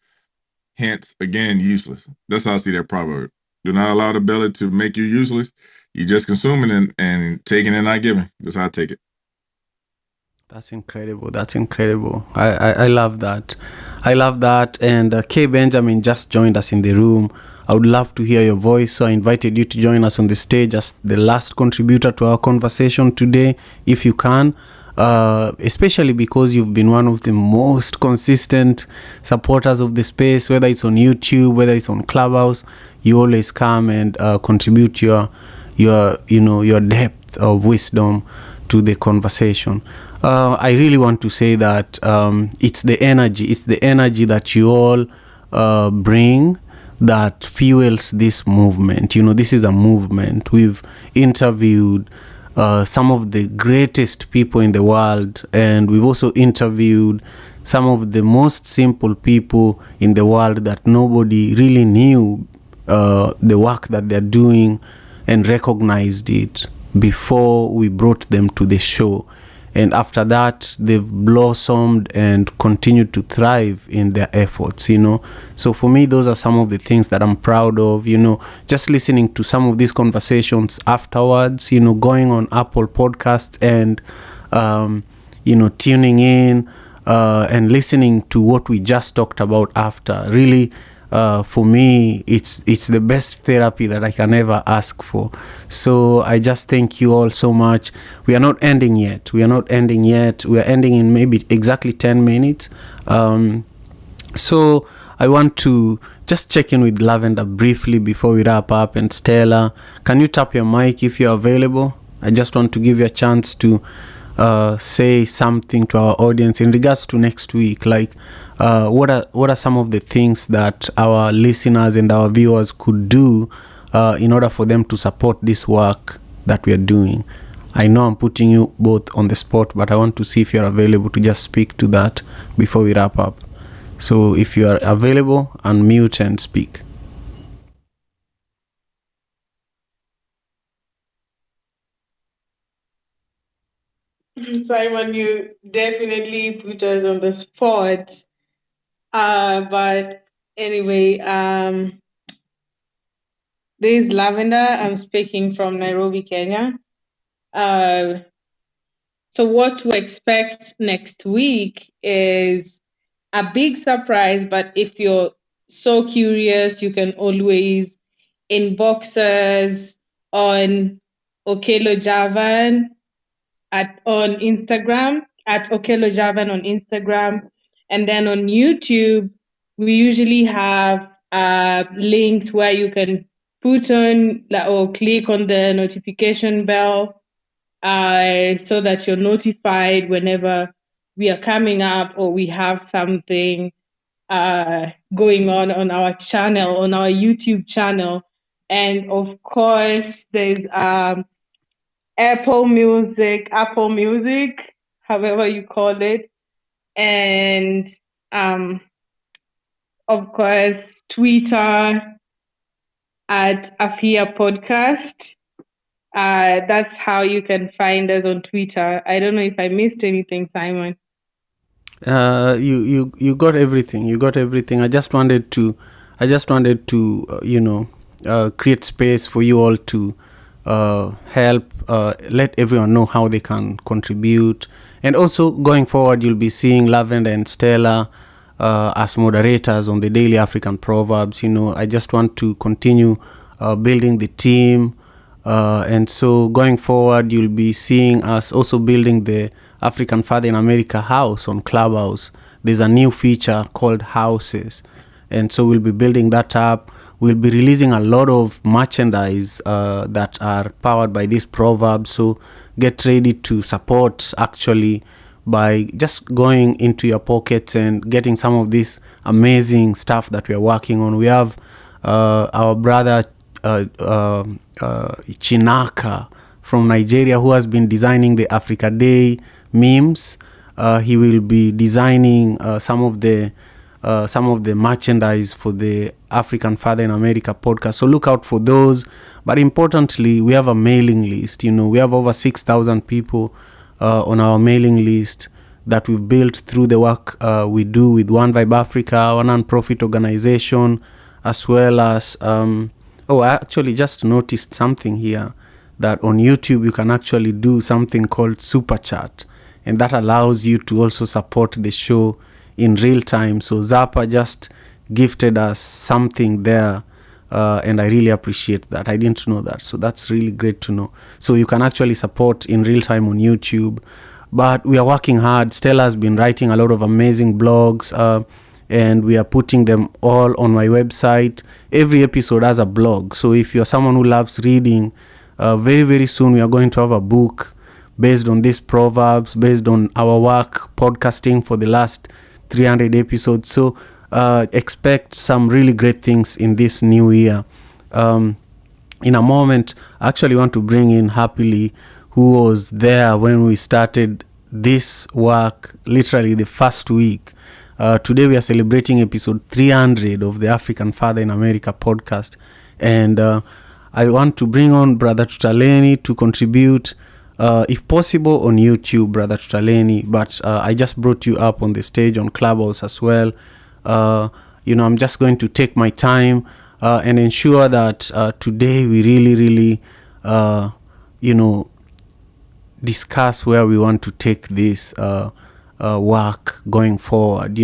hence, again, useless. That's how I see that proverb. Do not allow the belly to make you useless. You're just consuming and taking and not giving. That's how I take it.
That's incredible. I love that. I love that. And Kay Benjamin just joined us in the room. I would love to hear your voice. So I invited you to join us on the stage as the last contributor to our conversation today, if you can. Especially because you've been one of the most consistent supporters of the space, whether it's on YouTube, whether it's on Clubhouse. You always come and contribute your depth of wisdom to the conversation. I really want to say that it's the energy that you all bring that fuels this movement. This is a movement. We've interviewed some of the greatest people in the world, and we've also interviewed some of the most simple people in the world that nobody really knew the work that they're doing and recognized it before we brought them to the show. And after that, they've blossomed and continued to thrive in their efforts, So for me, those are some of the things that I'm proud of, just listening to some of these conversations afterwards, going on Apple Podcasts and, tuning in and listening to what we just talked about after. Really, for me, it's the best therapy that I can ever ask for. So I just thank you all so much. We are not ending yet. We are ending in maybe exactly 10 minutes. So I want to just check in with Lavender briefly before we wrap up. And Stella, can you tap your mic if you're available? I just want to give you a chance to say something to our audience in regards to next week. Like, what are some of the things that our listeners and our viewers could do in order for them to support this work that we are doing? I know I'm putting you both on the spot, but I want to see if you're available to just speak to that before we wrap up. So if you are available, unmute and speak.
Simon, you definitely put us on the spot. But anyway, this is Lavender. I'm speaking from Nairobi, Kenya. So what to expect next week is a big surprise, but if you're so curious, you can always inbox us on Okelo Javan on Instagram, at Okelo Javan on Instagram. And then on YouTube, we usually have links where you can put on or click on the notification bell so that you're notified whenever we are coming up or we have something going on our channel, on our YouTube channel. And of course, there's Apple Music, however you call it. And of course, Twitter at Afia Podcast. That's how you can find us on Twitter. I don't know if I missed anything, Simon.
You got everything. You got everything. I just wanted to create space for you all to help let everyone know how they can contribute. And also going forward, you'll be seeing Lavender and Stella as moderators on the Daily African Proverbs. I just want to continue building the team. And so going forward, you'll be seeing us also building the African Father in America house on Clubhouse. There's a new feature called Houses. And so we'll be building that up. We'll be releasing a lot of merchandise that are powered by these proverbs. So get ready to support actually by just going into your pockets and getting some of this amazing stuff that we are working on. We have our brother Chinaka from Nigeria, who has been designing the Africa Day memes. He will be designing some of the merchandise for the African Father in America podcast. So look out for those. But importantly, we have a mailing list. We have over 6,000 people on our mailing list that we've built through the work we do with One Vibe Africa, our non-profit organization, as well as I actually just noticed something here, that on YouTube you can actually do something called Super Chat, and that allows you to also support the show in real time. So Zappa just gifted us something there, and I really appreciate that. I didn't know that, so that's really great to know. So you can actually support in real time on YouTube. But we are working hard. Stella has been writing a lot of amazing blogs, and we are putting them all on my website. Every episode has a blog. So if you're someone who loves reading, very, very soon we are going to have a book based on these proverbs, based on our work podcasting for the last 300 episodes. So expect some really great things in this new year. In a moment, I actually want to bring in Happily, who was there when we started this work, literally the first week. Today we are celebrating episode 300 of the African Father in America podcast. And I want to bring on Brother Tutaleni to contribute, if possible, on YouTube, Brother Tutaleni. But I just brought you up on the stage on Clubhouse as well. I'm just going to take my time and ensure that today we really, really, discuss where we want to take this work going forward.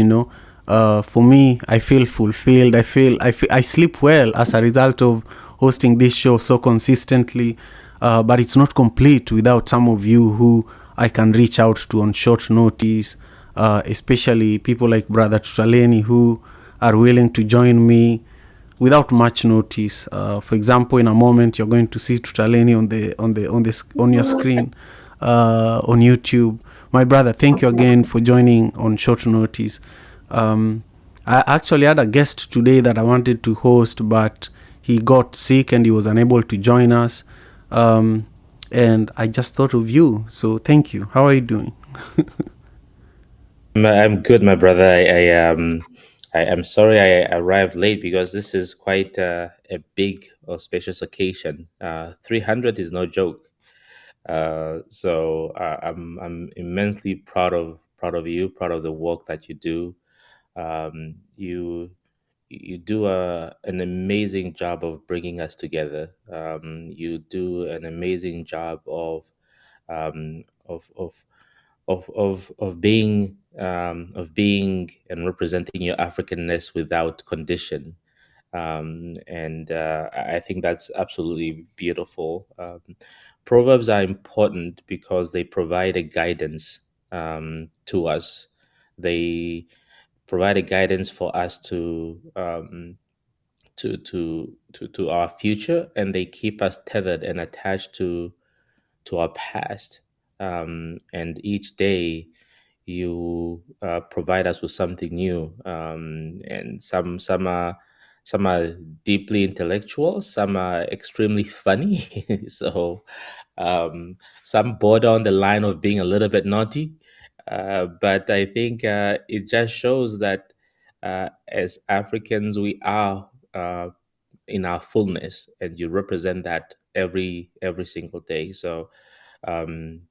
For me, I feel fulfilled. I sleep well as a result of hosting this show so consistently. But it's not complete without some of you who I can reach out to on short notice, especially people like Brother Tutaleni, who are willing to join me without much notice. For example, in a moment you're going to see Tutaleni on your screen on YouTube. My brother, thank you again for joining on short notice. I actually had a guest today that I wanted to host, but he got sick and he was unable to join us. And I just thought of you. So thank you. How are you doing?
I'm good, my brother. I'm sorry I arrived late because this is quite a big or spacious occasion. 300 is no joke. So I'm immensely proud of you, proud of the work that you do. You do an amazing job of bringing us together. You do an amazing job of of being and representing your Africanness without condition. And I think that's absolutely beautiful. Proverbs are important because they provide a guidance to us. They provide a guidance for us to our future, and they keep us tethered and attached to our past. And each day you provide us with something new, and some are deeply intellectual, some are extremely funny. So some border on the line of being a little bit naughty, but I think it just shows that as Africans we are in our fullness, and you represent that every single day. So um,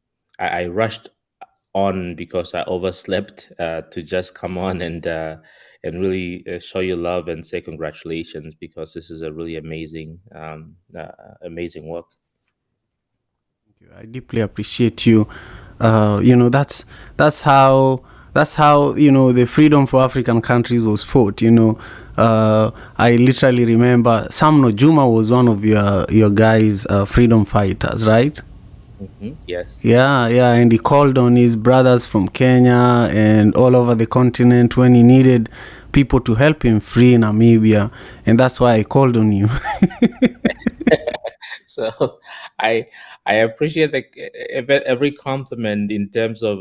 I rushed on because I overslept to just come on and really show you love and say congratulations, because this is a really amazing amazing work.
I deeply appreciate you. That's how the freedom for African countries was fought. I literally remember Sam Nojuma was one of your guys' freedom fighters, right?
Yes.
Yeah, and he called on his brothers from Kenya and all over the continent when he needed people to help him free Namibia, and that's why I called on you.
So I appreciate every compliment in terms of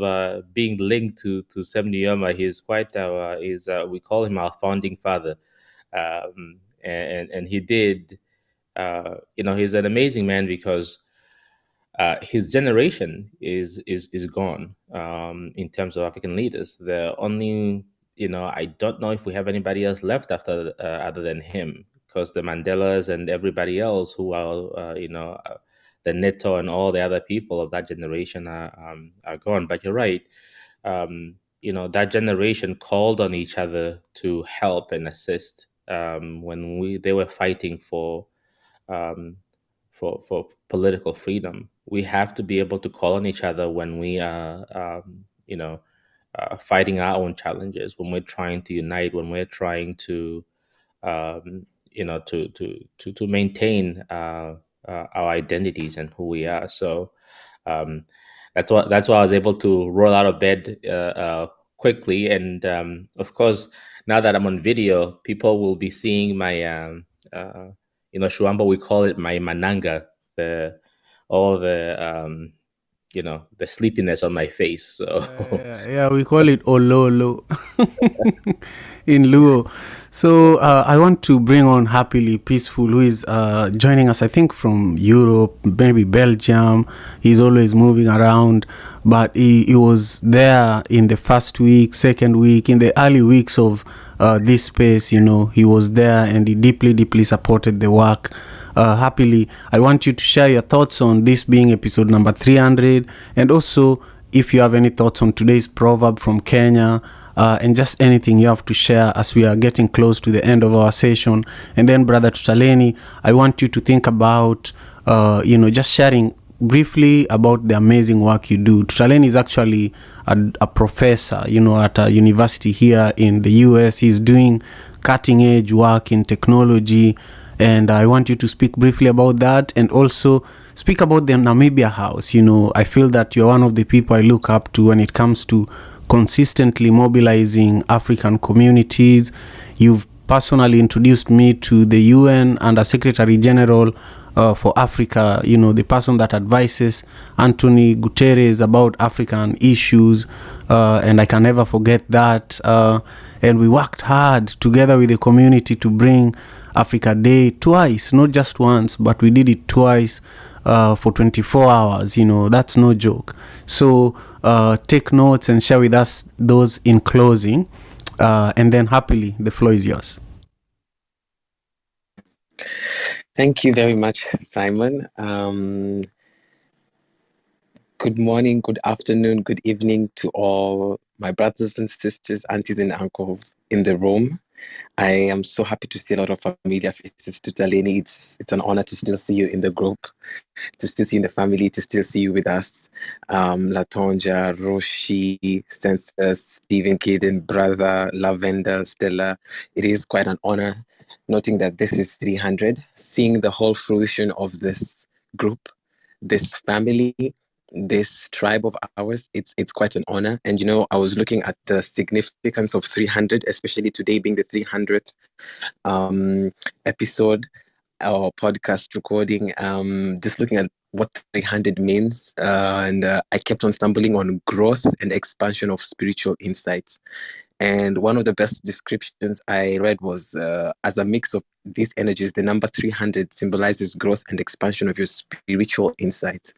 being linked to Sam Nujoma. He's quite we call him our founding father, and he did. He's an amazing man because his generation is gone in terms of African leaders. The only, I don't know if we have anybody else left after other than him, because the Mandelas and everybody else who are the Neto and all the other people of that generation are gone. But you're right. That generation called on each other to help and assist when they were fighting for political freedom. We have to be able to call on each other when we are, fighting our own challenges, when we're trying to unite, when we're trying to, to maintain our identities and who we are. So that's why I was able to roll out of bed quickly. And of course, now that I'm on video, people will be seeing my. Shuamba, we call it my mananga, the sleepiness on my face. So
yeah, we call it ololo in Luo. So I want to bring on Happily Peaceful, who is joining us, I think, from Europe, maybe Belgium. He's always moving around, but he was there in the first week, second week, in the early weeks of this space. He was there and he deeply supported the work. Happily, I want you to share your thoughts on this being episode number 300, and also if you have any thoughts on today's proverb from Kenya, and just anything you have to share as we are getting close to the end of our session. And then Brother Tutaleni, I want you to think about just sharing briefly about the amazing work you do. Tutaleni is actually a professor at a university here in the US. He's doing cutting edge work in technology, and I want you to speak briefly about that, and also speak about the Namibia House. I feel that you're one of the people I look up to when it comes to consistently mobilizing African communities. You've personally introduced me to the UN Under Secretary General for Africa, the person that advises Anthony Guterres about African issues, and I can never forget that. And we worked hard together with the community to bring Africa Day twice, not just once, but we did it twice for 24 hours. That's no joke. So take notes and share with us those in closing, and then Happily, the floor is yours.
Thank you very much, Simon. Good morning, good afternoon, good evening to all my brothers and sisters, aunties and uncles in the room. I am so happy to see a lot of familiar faces. Tutaleni, it's an honor to still see you in the group, to still see you in the family, to still see you with us. Latonja, Roshi, Census, Stephen, Kaden, Brother, Lavender, Stella. It is quite an honor, noting that this is 300, seeing the whole fruition of this group, this family, this tribe of ours. It's quite an honor. And I was looking at the significance of 300, especially today being the 300th episode or podcast recording, just looking at what 300 means, and I kept on stumbling on growth and expansion of spiritual insights. And one of the best descriptions I read was, as a mix of these energies, the number 300 symbolizes growth and expansion of your spiritual insights.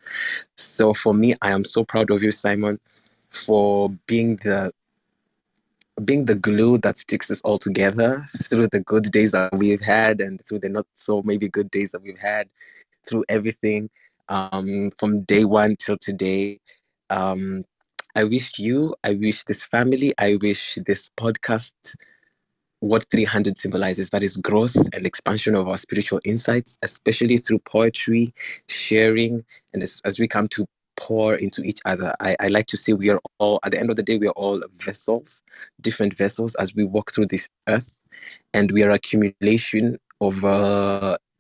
So for me, I am so proud of you, Simon, for being the glue that sticks us all together through the good days that we've had and through the not so maybe good days that we've had, through everything, from day one till today. I wish this family, I wish this podcast what 300 symbolizes, that is growth and expansion of our spiritual insights, especially through poetry, sharing, and as we come to pour into each other. I like to say we are all, at the end of the day, we are all vessels, different vessels as we walk through this earth, and we are accumulation of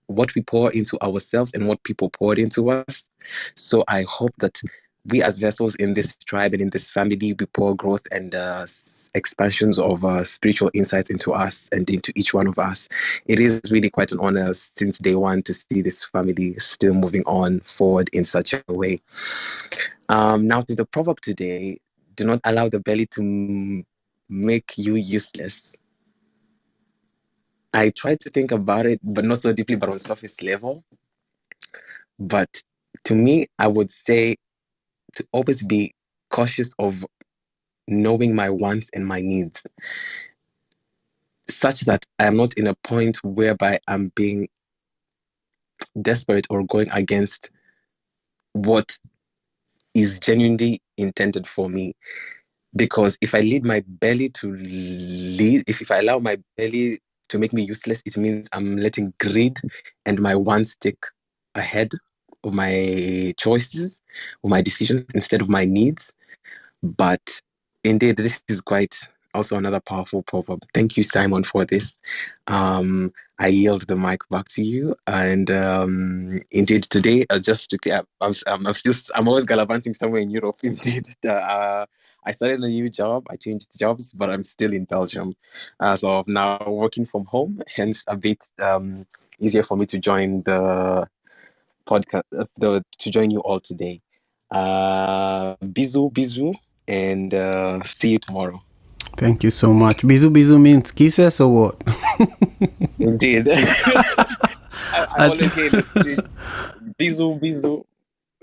what we pour into ourselves and what people pour into us. So I hope that we as vessels in this tribe and in this family, we pour growth and expansions of spiritual insights into us and into each one of us. It is really quite an honor since day one to see this family still moving on forward in such a way. Now to the proverb today: do not allow the belly to make you useless. I tried to think about it, but not so deeply, but on surface level. But to me, I would say to always be cautious of knowing my wants and my needs, such that I am not in a point whereby I'm being desperate or going against what is genuinely intended for me. Because if I lead my belly to lead, if I allow my belly to make me useless, it means I'm letting greed and my wants take ahead of my choices or my decisions instead of my needs. But indeed, this is quite also another powerful proverb. Thank you, Simon, for this. I yield the mic back to you. And indeed, today, I'm always gallivanting somewhere in Europe. Indeed, I started a new job. I changed jobs, but I'm still in Belgium. So I'm now working from home, hence a bit easier for me to join the podcast, to join you all today. Bisous, and see you tomorrow.
Thank you so much. Bizu means kisses or what?
Indeed. I always say this. Bisous.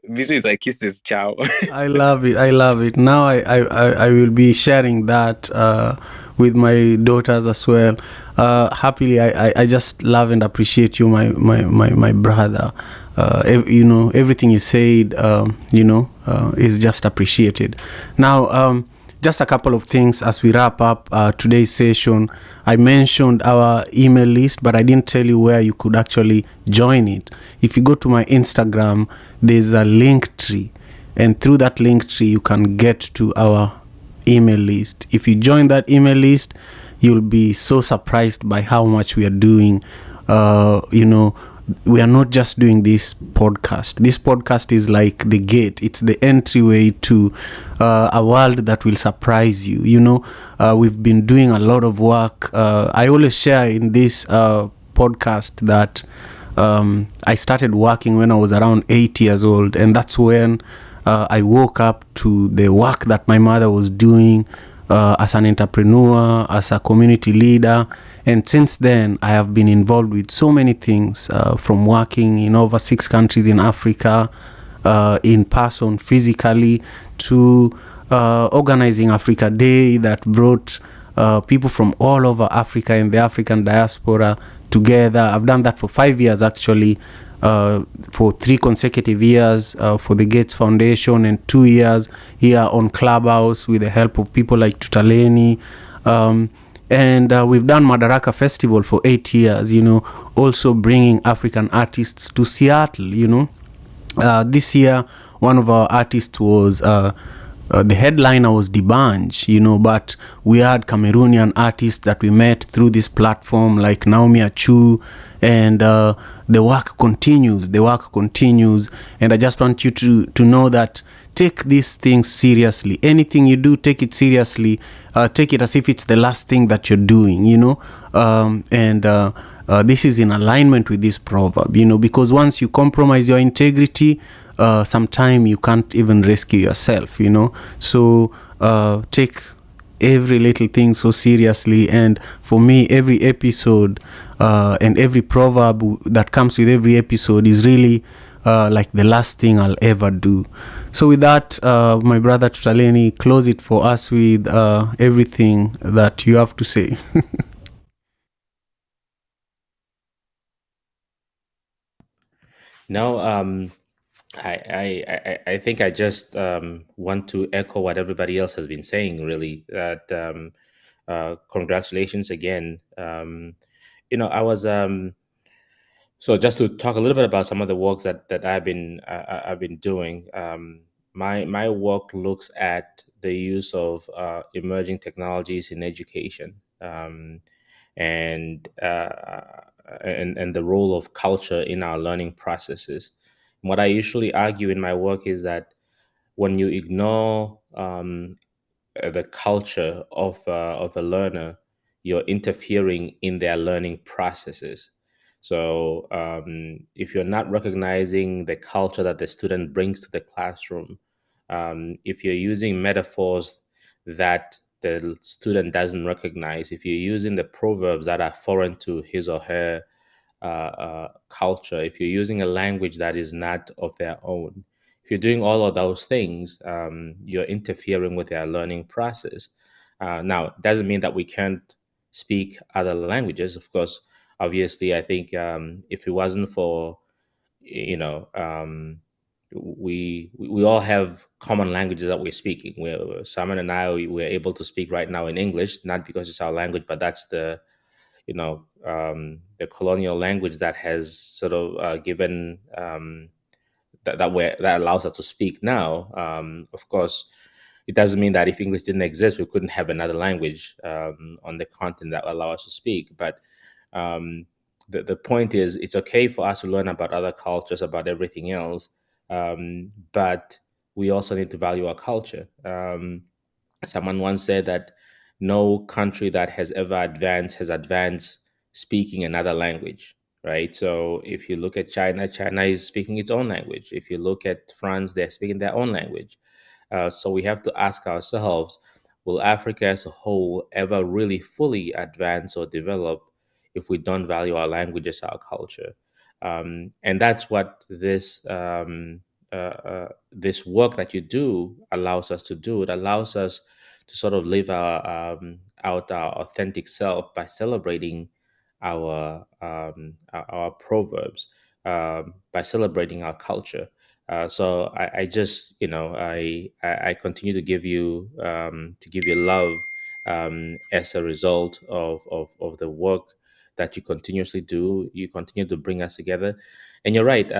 Bisous is like kisses. Ciao.
I love it. Now I will be sharing that with my daughters as well. Happily, I just love and appreciate you, my brother. Everything you said, is just appreciated. Now, just a couple of things as we wrap up today's session. I mentioned our email list, but I didn't tell you where you could actually join it. If you go to my Instagram, there's a link tree, and through that link tree, you can get to our email list. If you join that email list, you'll be so surprised by how much we are doing. We are not just doing this podcast. This podcast is like the gate. It's the entryway to a world that will surprise you. We've been doing a lot of work. I always share in this podcast that I started working when I was around 8 years old. And that's when I woke up to the work that my mother was doing as an entrepreneur, as a community leader. And since then, I have been involved with so many things, from working in over 6 countries in Africa, in person, physically, to organizing Africa Day that brought people from all over Africa and the African diaspora together. I've done that for 5 years, actually, for 3 consecutive years for the Gates Foundation, and 2 years here on Clubhouse with the help of people like Tutaleni. And we've done Madaraka Festival for 8 years, also bringing African artists to Seattle, this year, one of our artists was the headliner was D'banj, but we had Cameroonian artists that we met through this platform like Naomi Achu, and the work continues. And I just want you to know that take these things seriously. Anything you do, take it seriously. Take it as if it's the last thing that you're doing, this is in alignment with this proverb, because once you compromise your integrity, sometime you can't even rescue yourself, So take every little thing so seriously. And for me, every episode and every proverb that comes with every episode is really like the last thing I'll ever do. So with that, my brother Tutaleni, close it for us with everything that you have to say.
No, I think I just want to echo what everybody else has been saying. Really, that congratulations again. I was so just to talk a little bit about some of the works that I've been doing. My work looks at the use of emerging technologies in education, and the role of culture in our learning processes. What I usually argue in my work is that when you ignore the culture of a learner, you're interfering in their learning processes. So if you're not recognizing the culture that the student brings to the classroom, if you're using metaphors that the student doesn't recognize, if you're using the proverbs that are foreign to his or her culture, if you're using a language that is not of their own, if you're doing all of those things, you're interfering with their learning process. Now, it doesn't mean that we can't speak other languages. Of course, obviously, I think if it wasn't for, we all have common languages that we're speaking. Simon and I, we're able to speak right now in English, not because it's our language, but that's the colonial language that has sort of given that allows us to speak now. Of course, it doesn't mean that if English didn't exist, we couldn't have another language on the continent that will allow us to speak. But the point is, it's okay for us to learn about other cultures, about everything else, but we also need to value our culture. Someone once said that no country that has ever advanced has advanced speaking another language, right? So if you look at China, China is speaking its own language. If you look at France, they're speaking their own language. So we have to ask ourselves, will Africa as a whole ever really fully advance or develop if we don't value our languages, our culture? And that's what this work that you do allows us to do. It allows us to sort of live out our authentic self by celebrating our proverbs, by celebrating our culture. So I just I continue to give you love as a result of the work that you continuously do. You continue to bring us together. And you're right,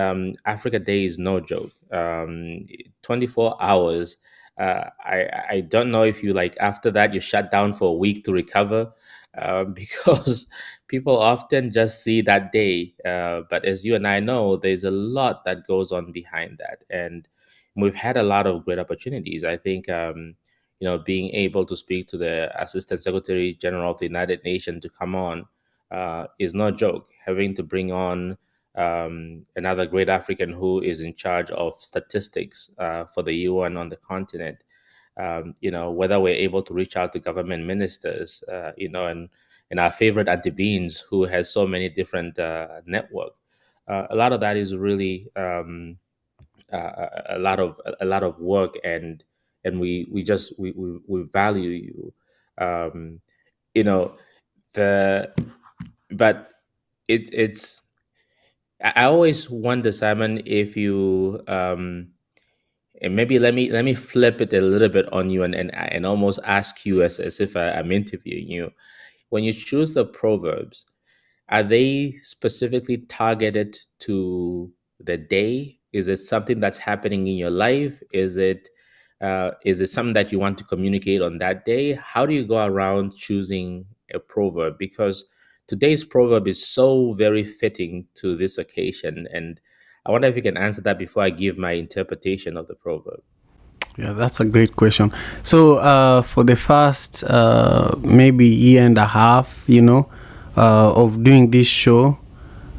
Africa Day is no joke. 24 hours. I don't know if you like after that you shut down for a week to recover, because people often just see that day. But as you and I know, there's a lot that goes on behind that. And we've had a lot of great opportunities. I think, being able to speak to the Assistant Secretary General of the United Nations to come on is no joke. Having to bring on another great African who is in charge of statistics for the UN on the continent. Whether we're able to reach out to government ministers, and our favorite Auntie Beans, who has so many different network. A lot of that is really a lot of work, and we value you. But it's I always wonder, Simon, if you and maybe let me flip it a little bit on you and almost ask you as if I'm interviewing you. when you choose the proverbs, are they specifically targeted to the day? Is it something that's happening in your life? Is it something that you want to communicate on that day? How do you go around choosing a proverb? Because today's proverb is so very fitting to this occasion. And I wonder if you can answer that before I give my interpretation of the proverb.
Yeah, that's a great question. So, for the first maybe year and a half, of doing this show,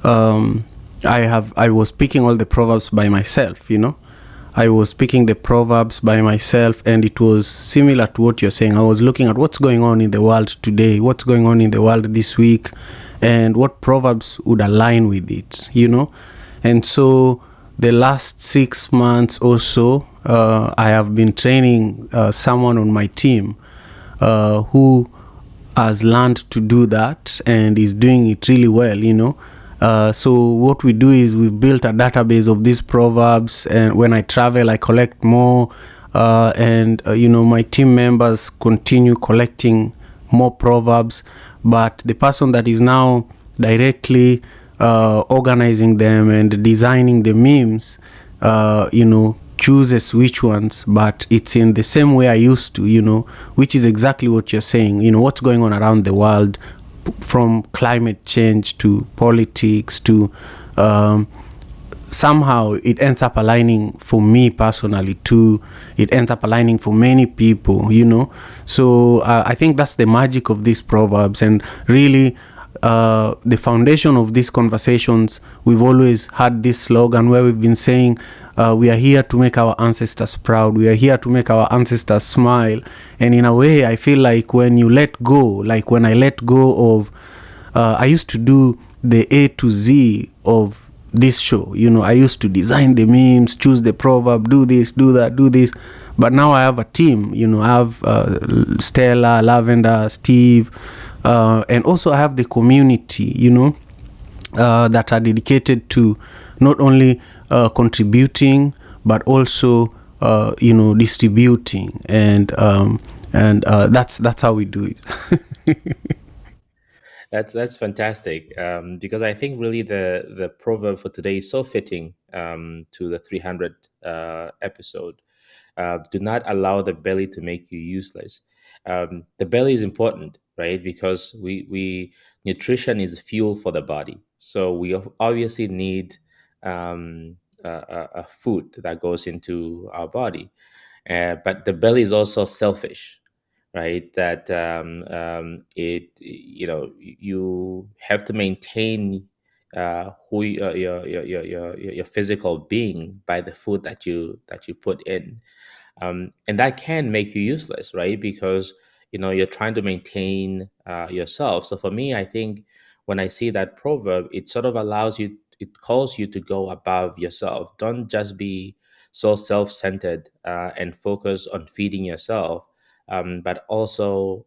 I was picking all the proverbs by myself. I was picking the proverbs by myself, and it was similar to what you're saying. I was looking at what's going on in the world today, what's going on in the world this week, and what proverbs would align with it. And so the last 6 months or so, I have been training someone on my team who has learned to do that and is doing it really well. So what we do is we've built a database of these proverbs, and when I travel, I collect more, and my team members continue collecting more proverbs. But the person that is now directly organizing them and designing the memes, chooses which ones, but it's in the same way I used to, which is exactly what you're saying. What's going on around the world, from climate change to politics to somehow it ends up aligning for me personally too. It ends up aligning for many people. So I think that's the magic of these proverbs, and really the foundation of these conversations. We've always had this slogan where we've been saying we are here to make our ancestors proud, we are here to make our ancestors smile. And in a way, I feel like when you let go, like when I let go of I used to do the A to Z of this show. I used to design the memes, choose the proverb, do this, do that, do this. But now I have a team. I have Stella, Lavender, Steve, and also I have the community, that are dedicated to not only contributing but also distributing, and that's how we do it.
That's fantastic, because I think really the proverb for today is so fitting to the 300 episode. Do not allow the belly to make you useless. The belly is important, right? Because we nutrition is fuel for the body, so we obviously need a food that goes into our body, but the belly is also selfish, right? That you have to maintain your physical being by the food that you put in, and that can make you useless, right? Because you're trying to maintain yourself. So for me, I think when I see that proverb, it sort of allows you, it calls you to go above yourself. Don't just be so self-centered and focus on feeding yourself, but also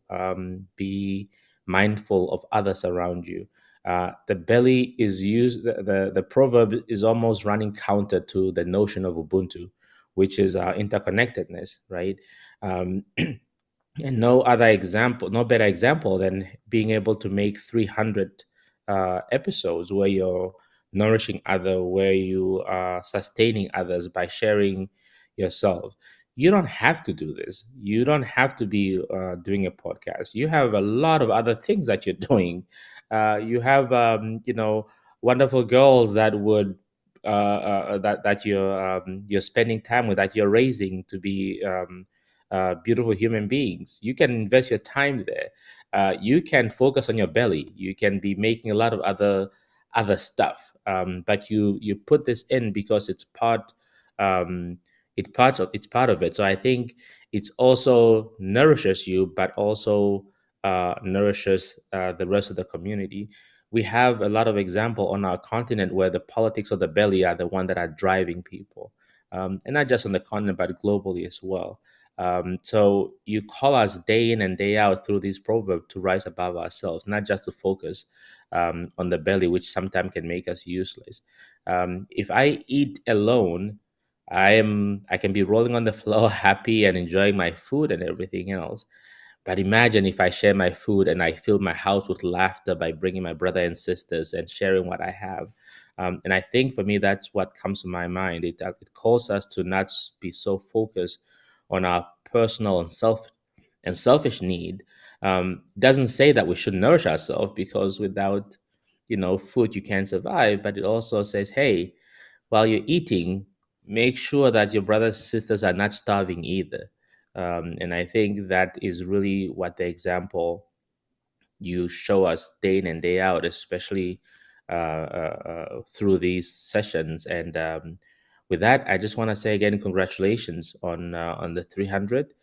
be mindful of others around you. The belly is used, the proverb is almost running counter to the notion of Ubuntu, which is interconnectedness, right? Um, and no other example, no better example than being able to make 300 episodes where you're nourishing other, where you are sustaining others by sharing yourself. You don't have to do this. You don't have to be doing a podcast. You have a lot of other things that you're doing. You have wonderful girls that would that you're spending time with, that you're raising to be beautiful human beings. You can invest your time there. You can focus on your belly. You can be making a lot of other stuff, but you put this in because it's part it's part of it. So I think it's also nourishes you, but also nourishes the rest of the community. We have a lot of example on our continent where the politics of the belly are the one that are driving people, and not just on the continent but globally as well. So you call us day in and day out through these proverbs to rise above ourselves, not just to focus on the belly, which sometimes can make us useless. If I eat alone, I can be rolling on the floor happy and enjoying my food and everything else. But imagine if I share my food and I fill my house with laughter by bringing my brother and sisters and sharing what I have. And I think for me, that's what comes to my mind. It calls us to not be so focused on our personal and selfish need. Doesn't say that we should nourish ourselves, because without food you can't survive. But it also says, hey, while you're eating, make sure that your brothers and sisters are not starving either. And I think that is really what the example you show us day in and day out, especially through these sessions. And with that, I just want to say again, congratulations on the 300.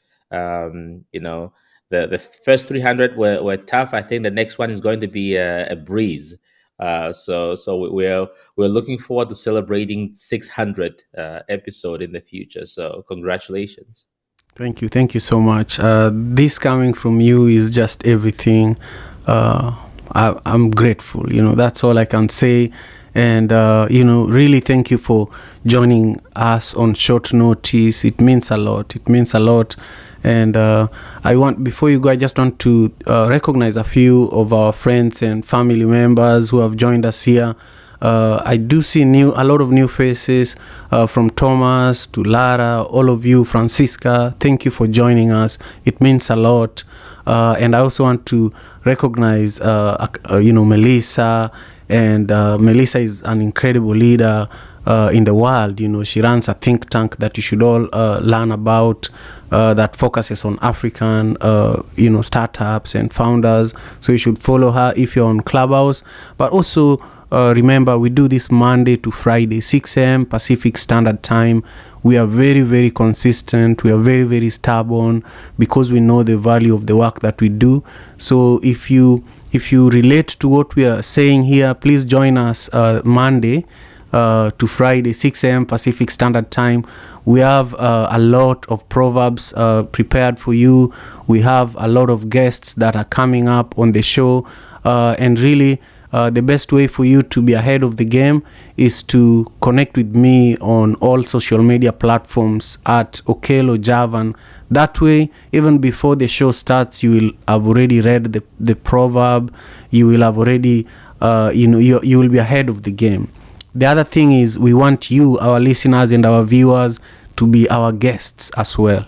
The first 300 were tough. I think the next one is going to be a breeze. So we're looking forward to celebrating 600 episode in the future. So congratulations.
Thank you so much. This coming from you is just everything. I'm grateful. That's all I can say. And really thank you for joining us on short notice. It means a lot. And before you go, I just want to recognize a few of our friends and family members who have joined us here. I do see a lot of new faces, from Thomas to Lara, all of you, Francisca. Thank you for joining us. It means a lot. And I also want to recognize, Melissa. And Melissa is an incredible leader in the world. She runs a think tank that you should all learn about, that focuses on African, startups and founders. So you should follow her if you're on Clubhouse. But also, remember, we do this Monday to Friday, 6 a.m. Pacific Standard Time. We are very, very consistent. We are very, very stubborn, because we know the value of the work that we do. So if you relate to what we are saying here, please join us Monday to Friday, 6 a.m. Pacific Standard Time. We have a lot of proverbs prepared for you. We have a lot of guests that are coming up on the show. And really, the best way for you to be ahead of the game is to connect with me on all social media platforms at Okello Javan. That way, even before the show starts, you will have already read the proverb. You will have already, you will be ahead of the game. The other thing is, we want you, our listeners and our viewers, to be our guests as well.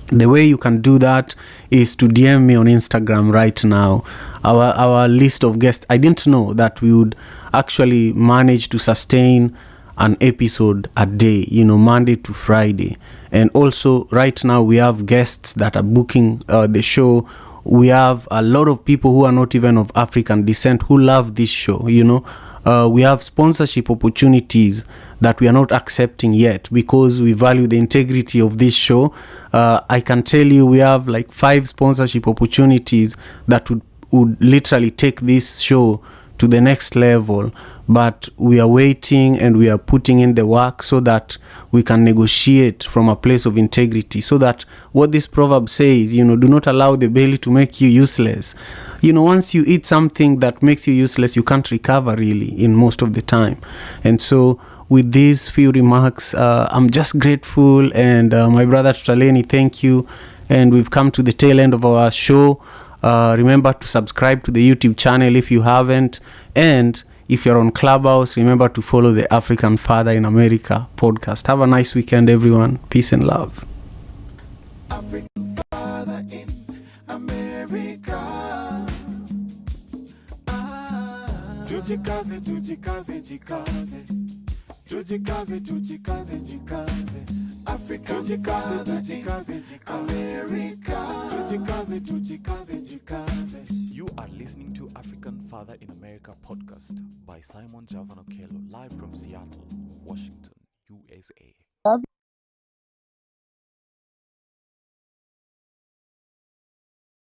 The way you can do that is to DM me on Instagram right now. Our list of guests, I didn't know that we would actually manage to sustain an episode a day, Monday to Friday. And also, right now, we have guests that are booking the show. We have a lot of people who are not even of African descent who love this show. We have sponsorship opportunities that we are not accepting yet, because we value the integrity of this show. I can tell you, we have like 5 sponsorship opportunities that would literally take this show to the next level, but we are waiting and we are putting in the work so that we can negotiate from a place of integrity, so that what this proverb says, do not allow the belly to make you useless. Once you eat something that makes you useless, you can't recover really in most of the time. And so with these few remarks, I'm just grateful. And my brother Tutaleni, thank you. And we've come to the tail end of our show. Remember to subscribe to the YouTube channel if you haven't. And if you're on Clubhouse, remember to follow the African Father in America podcast. Have a nice weekend, everyone. Peace and love.
African Father in America. Tujikaze, tujikaze, jikaze. Tujikaze, tujikaze, jikaze. African Father in America. Tujikaze, tujikaze, jikaze. You are listening to African Father in America podcast by Simon Javan Okello, live from Seattle, Washington, USA.